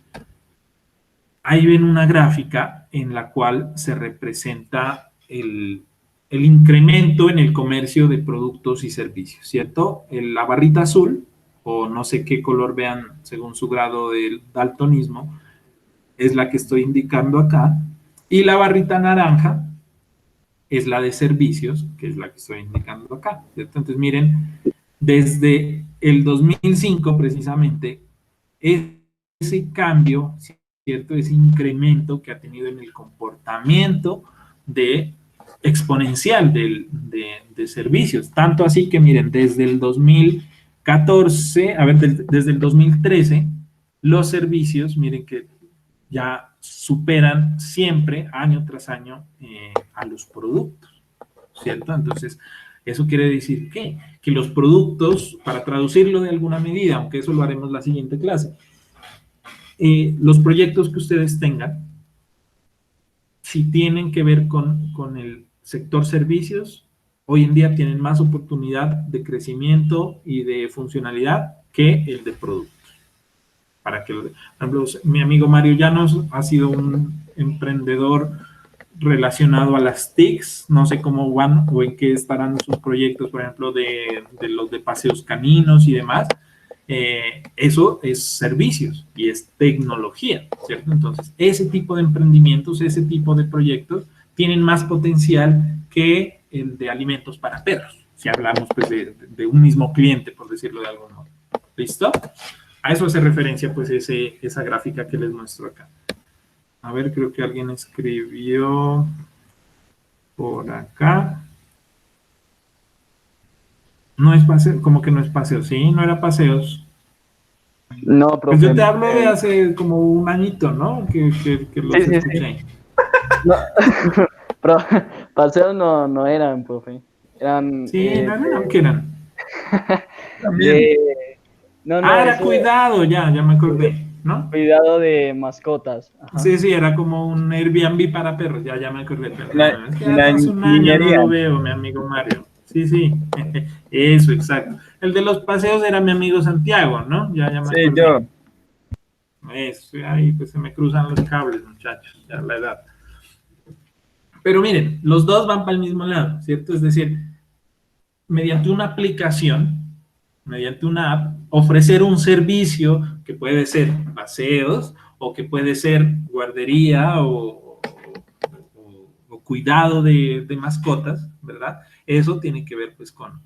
Ahí ven una gráfica en la cual se representa el incremento en el comercio de productos y servicios, ¿cierto? La barrita azul, o no sé qué color vean según su grado de daltonismo, es la que estoy indicando acá, y la barrita naranja es la de servicios, que es la que estoy indicando acá, ¿cierto? Entonces miren, desde el 2005 precisamente, ese cambio, ¿cierto? Ese incremento que ha tenido en el comportamiento exponencial de servicios, tanto así que miren, desde el 2014, desde el 2013, los servicios, miren que ya superan siempre, año tras año, a los productos, ¿cierto? Entonces, eso quiere decir que los productos, para traducirlo de alguna medida, aunque eso lo haremos en la siguiente clase, los proyectos que ustedes tengan, si tienen que ver con el sector servicios, hoy en día tienen más oportunidad de crecimiento y de funcionalidad que el de productos. Para que, por ejemplo, mi amigo Mario Llanos ha sido un emprendedor relacionado a las TICs, no sé cómo van o en qué estarán sus proyectos, por ejemplo, de los de paseos caninos y demás. Eso es servicios y es tecnología, ¿cierto? Entonces, ese tipo de emprendimientos, ese tipo de proyectos tienen más potencial que el de alimentos para perros, si hablamos pues de un mismo cliente, por decirlo de algún modo. ¿Listo? A eso hace referencia pues esa gráfica que les muestro acá. A ver, creo que alguien escribió por acá. No es paseo, como que no es paseo, sí, no era paseos. No, profe. Pues yo te hablo de hace como un añito, ¿no? Que los escuché. Sí. No, paseos no eran, profe. Eran. Sí, no eran, ¿qué eran? También. Era cuidado, ya me acordé, ¿no? Cuidado de mascotas. Ajá. Sí, era como un Airbnb para perros, ya me acordé. Es que hace un año no lo veo, mi amigo Mario. Sí, eso, exacto. El de los paseos era mi amigo Santiago, ¿no? Ya me acordé. Sí, yo. Eso, ahí pues se me cruzan los cables, muchachos, ya la edad. Pero miren, los dos van para el mismo lado, ¿cierto? Es decir, mediante una aplicación, mediante una app, ofrecer un servicio que puede ser paseos o que puede ser guardería o cuidado de mascotas, ¿verdad? Eso tiene que ver pues con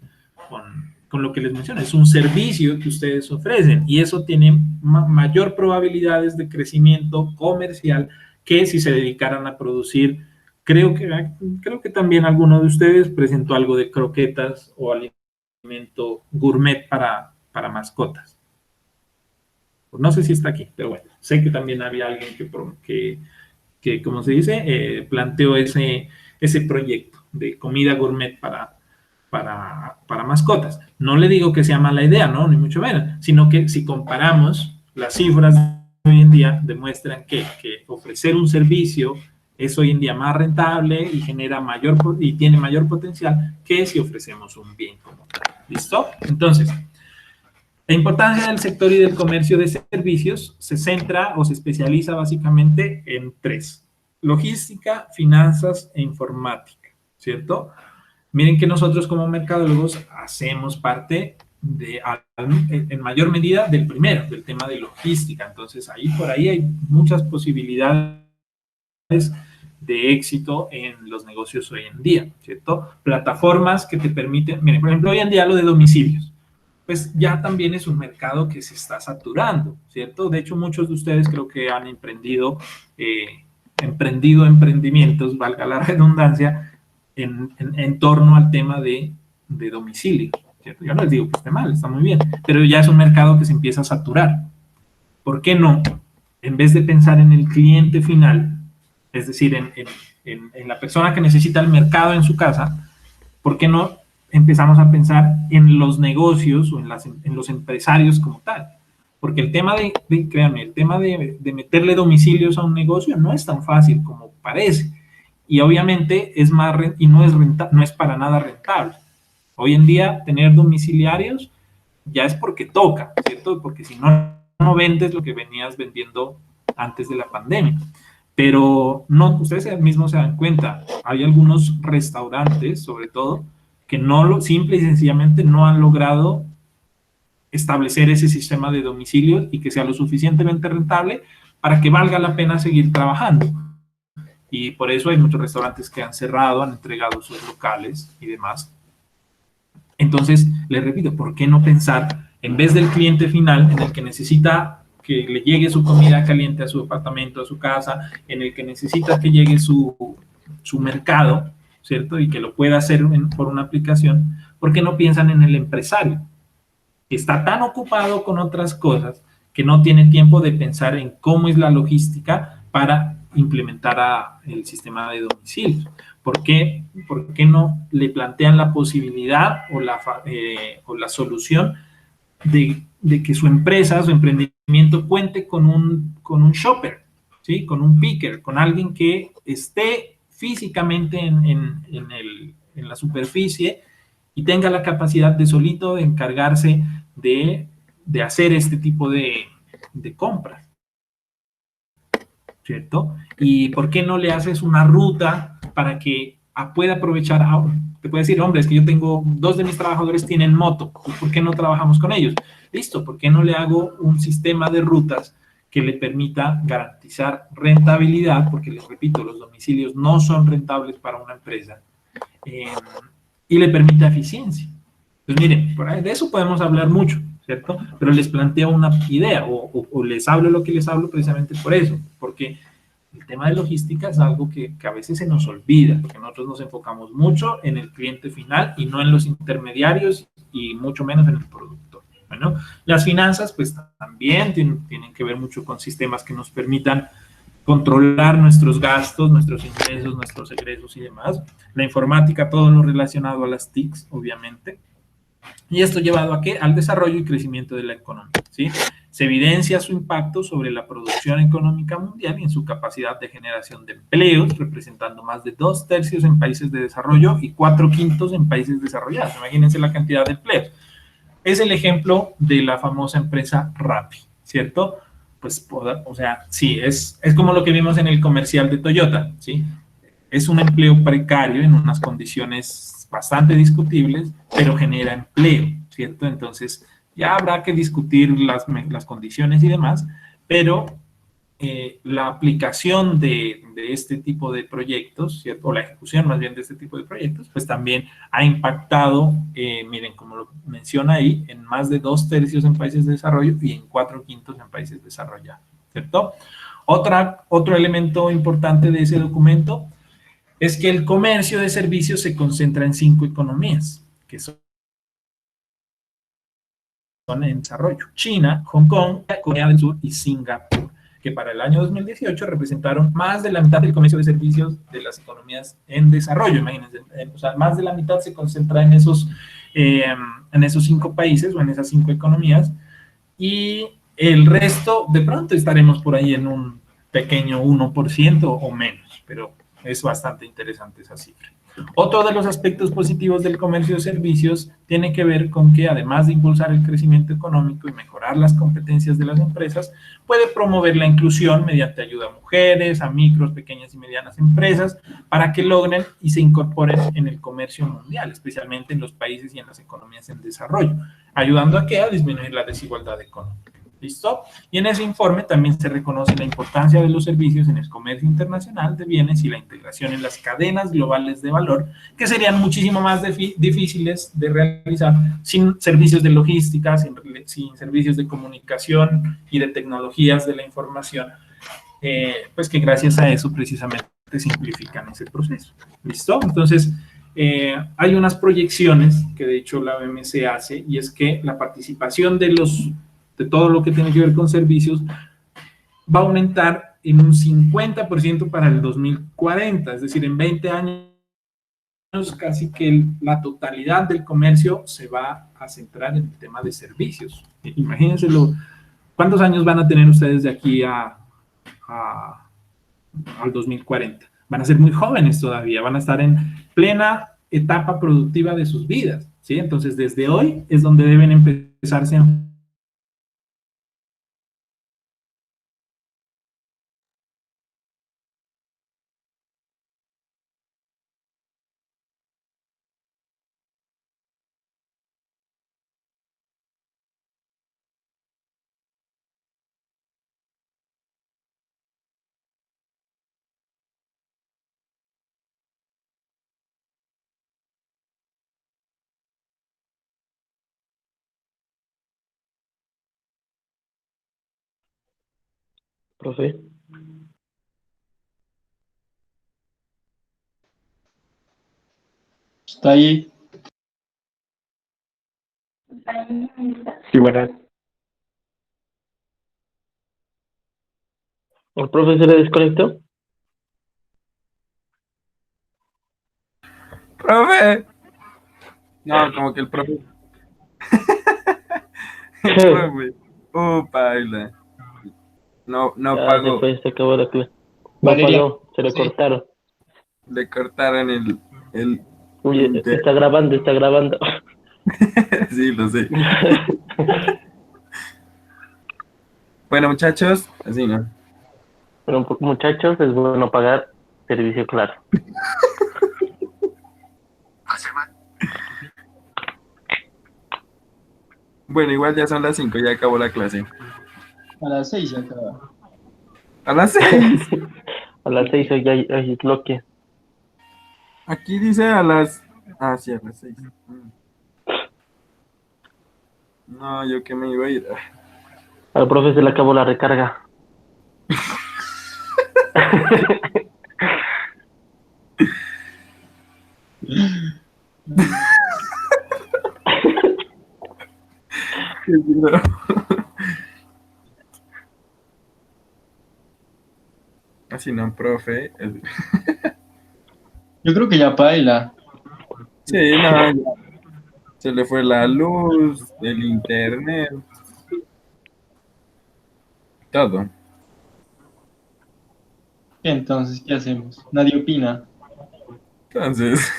lo que les menciono, es un servicio que ustedes ofrecen y eso tiene mayor probabilidades de crecimiento comercial que si se dedicaran a producir. Creo que también alguno de ustedes presentó algo de croquetas o alimento gourmet para mascotas. No sé si está aquí, pero bueno, sé que también había alguien que como se dice, planteó ese proyecto de comida gourmet para mascotas. No le digo que sea mala idea, ¿no? Ni mucho menos, sino que si comparamos las cifras de hoy en día, demuestran que ofrecer un servicio es hoy en día más rentable y tiene mayor potencial que si ofrecemos un bien como tal. ¿Listo? Entonces, la importancia del sector y del comercio de servicios se centra o se especializa básicamente en tres: logística, finanzas e informática, ¿cierto? Miren que nosotros como mercadólogos hacemos parte en mayor medida del primero, del tema de logística. Entonces, por ahí hay muchas posibilidades de éxito en los negocios hoy en día, ¿cierto? Plataformas que te permiten, miren, por ejemplo, hoy en día lo de domicilios, pues ya también es un mercado que se está saturando, ¿cierto? De hecho, muchos de ustedes creo que han emprendido emprendimientos, valga la redundancia, en torno al tema de domicilio, ¿cierto? Yo no les digo que esté mal, está muy bien, pero ya es un mercado que se empieza a saturar. ¿Por qué no? En vez de pensar en el cliente final, es decir, en la persona que necesita el mercado en su casa, ¿por qué no empezamos a pensar en los negocios o en los empresarios como tal? Porque el tema créanme, el tema de meterle domicilios a un negocio no es tan fácil como parece. Y obviamente es más, y no es para nada rentable. Hoy en día tener domiciliarios ya es porque toca, ¿cierto? Porque si no, no vendes lo que venías vendiendo antes de la pandemia. Pero no, ustedes mismos se dan cuenta, hay algunos restaurantes, sobre todo, que simple y sencillamente no han logrado establecer ese sistema de domicilio y que sea lo suficientemente rentable para que valga la pena seguir trabajando. Y por eso hay muchos restaurantes que han cerrado, han entregado sus locales y demás. Entonces, les repito, ¿por qué no pensar, en vez del cliente final, en el que necesita que le llegue su comida caliente a su apartamento, a su casa, en el que necesita que llegue su mercado, ¿cierto? Y que lo pueda hacer por una aplicación, ¿por qué no piensan en el empresario? Que está tan ocupado con otras cosas que no tiene tiempo de pensar en cómo es la logística para implementar el sistema de domicilio. ¿Por qué no le plantean la posibilidad o la solución de que su empresa, su emprendimiento cuente con un shopper, ¿sí? Con un picker, con alguien que esté físicamente en la superficie y tenga la capacidad de solito de encargarse de hacer este tipo de compras, ¿cierto? ¿Y por qué no le haces una ruta para que pueda aprovechar? Te puede decir, hombre, es que yo tengo 2 de mis trabajadores tienen moto, ¿por qué no trabajamos con ellos? Listo, ¿por qué no le hago un sistema de rutas que le permita garantizar rentabilidad? Porque les repito, los domicilios no son rentables para una empresa, y le permita eficiencia. Pues miren, de eso podemos hablar mucho, ¿cierto? Pero les planteo una idea o les hablo lo que les hablo precisamente por eso, porque el tema de logística es algo que a veces se nos olvida, porque nosotros nos enfocamos mucho en el cliente final y no en los intermediarios y mucho menos en el productor. Bueno, las finanzas pues también tienen que ver mucho con sistemas que nos permitan controlar nuestros gastos, nuestros ingresos, nuestros egresos y demás. La informática, todo lo relacionado a las TICs, obviamente. Y esto llevado a ¿qué? Al desarrollo y crecimiento de la economía, ¿sí? Se evidencia su impacto sobre la producción económica mundial y en su capacidad de generación de empleos, representando más de 2/3 en países de desarrollo y 4/5 en países desarrollados. Imagínense la cantidad de empleos. Es el ejemplo de la famosa empresa Rappi, ¿cierto? Pues, o sea, sí, es como lo que vimos en el comercial de Toyota, ¿sí? Es un empleo precario en unas condiciones bastante discutibles, pero genera empleo, ¿cierto? Entonces, ya habrá que discutir las condiciones y demás, pero la aplicación de este tipo de proyectos, ¿cierto? O la ejecución más bien de este tipo de proyectos, pues también ha impactado, miren, como lo menciona ahí, en más de 2/3 en países de desarrollo y en 4/5 en países desarrollados, ¿cierto? Otro elemento importante de ese documento es que el comercio de servicios se concentra en 5 economías, que son en desarrollo: China, Hong Kong, Corea del Sur y Singapur, que para el año 2018 representaron más de la mitad del comercio de servicios de las economías en desarrollo. Imagínense, o sea, más de la mitad se concentra en esos 5 países o en esas 5 economías, y el resto, de pronto estaremos por ahí en un pequeño 1% o menos, pero es bastante interesante esa cifra. Otro de los aspectos positivos del comercio de servicios tiene que ver con que, además de impulsar el crecimiento económico y mejorar las competencias de las empresas, puede promover la inclusión mediante ayuda a mujeres, a micros, pequeñas y medianas empresas, para que logren y se incorporen en el comercio mundial, especialmente en los países y en las economías en desarrollo, ayudando a disminuir la desigualdad económica. ¿Listo? Y en ese informe también se reconoce la importancia de los servicios en el comercio internacional de bienes y la integración en las cadenas globales de valor, que serían muchísimo más difíciles de realizar sin servicios de logística, sin servicios de comunicación y de tecnologías de la información, pues que gracias a eso precisamente simplifican ese proceso. ¿Listo? Entonces, hay unas proyecciones que de hecho la OMC hace, y es que la participación de todo lo que tiene que ver con servicios va a aumentar en un 50% para el 2040, es decir, en 20 años casi que la totalidad del comercio se va a centrar en el tema de servicios. Imagínense cuántos años van a tener ustedes de aquí al 2040. Van a ser muy jóvenes todavía, van a estar en plena etapa productiva de sus vidas, ¿sí? Entonces, desde hoy es donde deben empezarse a... Profe, Está ahí. sí, buenas. ¿El profe se le desconectó? ¡Profe! No, como que el profe. El profe. Paila. No Ya se pagó. fue, se acabó la clase. No Valeria, pagó, se le sí. cortaron. Le cortaron el Oye, inter- está grabando, está grabando. Sí, lo sé. Bueno, muchachos, así no. Pero muchachos, es bueno pagar servicio claro. Bueno, igual ya son las 5, ya acabó la clase. A las 6 ya acaba. A las 6. A las 6 hoy hay bloque. Aquí dice a las. Ah, sí, a las 6. No, yo que me iba a ir. Al profe se le acabó la recarga. Así no, profe. Yo creo que ya paila. Sí, no, ya. Se le fue la luz, el internet, todo. Entonces, ¿qué hacemos? Nadie opina. Entonces,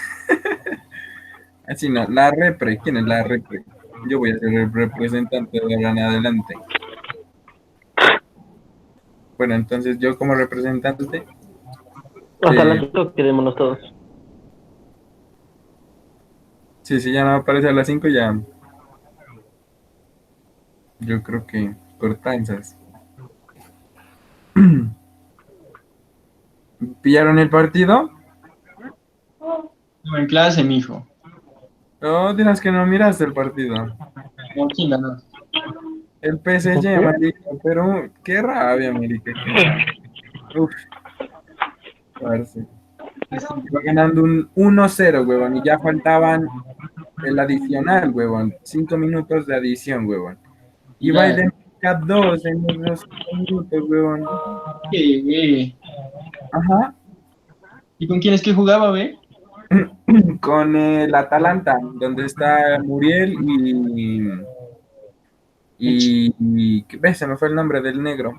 así no, la repre, ¿quién es la repre? Yo voy a ser el representante de ahora en adelante. Bueno, entonces yo como representante, Hasta las 5 quedémonos todos. sí, si ya no aparece a las 5 ya, yo creo que cortanzas. ¿Pillaron el partido? No, en clase, mijo. No, dirás que no miraste el partido. No, ¿quién ganó? El PSG, marica, pero qué rabia, marica, qué rabia. Uf, parce. Iba ganando un 1-0, huevón, y ya faltaban el adicional, huevón. 5 minutos de adición, huevón. Y Ya. Biden marca 2 en esos 5 minutos, huevón. ¿Qué? Ajá. ¿Y con quién es que jugaba, ve? Con el Atalanta, donde está Muriel ¿qué ves? Se me fue el nombre del negro.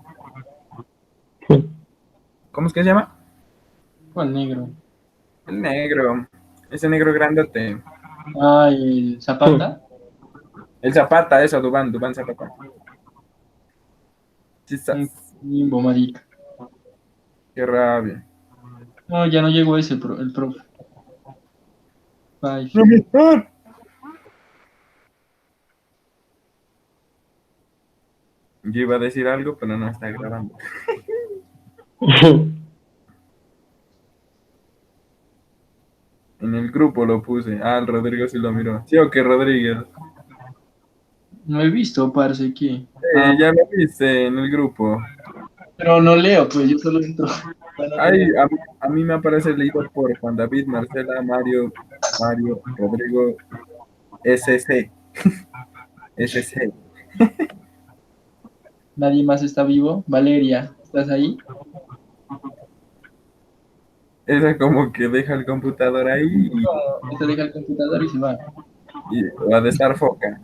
¿Cómo es que se llama? ¿Cuál negro? El negro. Ese negro grandote. Ah, el Zapata. El Zapata, eso, Dubán Zapata. Sí, Un limbo, marica. qué rabia. No, ya no llegó ese, el profe. Ay, Yo iba a decir algo, pero no está grabando. En el grupo lo puse. Ah, el Rodrigo sí lo miró. ¿Sí o qué, Rodríguez? no he visto, parece que. Ah, Ya lo viste en el grupo. pero no leo, pues yo solo entro. Ay, a mí me aparece leído por Juan David, Marcela, Mario, Mario, Rodrigo, SC. SC. Nadie más está vivo. Valeria, ¿estás ahí? Esa como que deja el computador ahí No, esta deja el computador y se va. y va a desarfoca.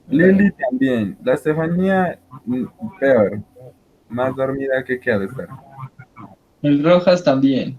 Lili también. La Estefanía, peor. Más dormida que ha de estar. El Rojas también.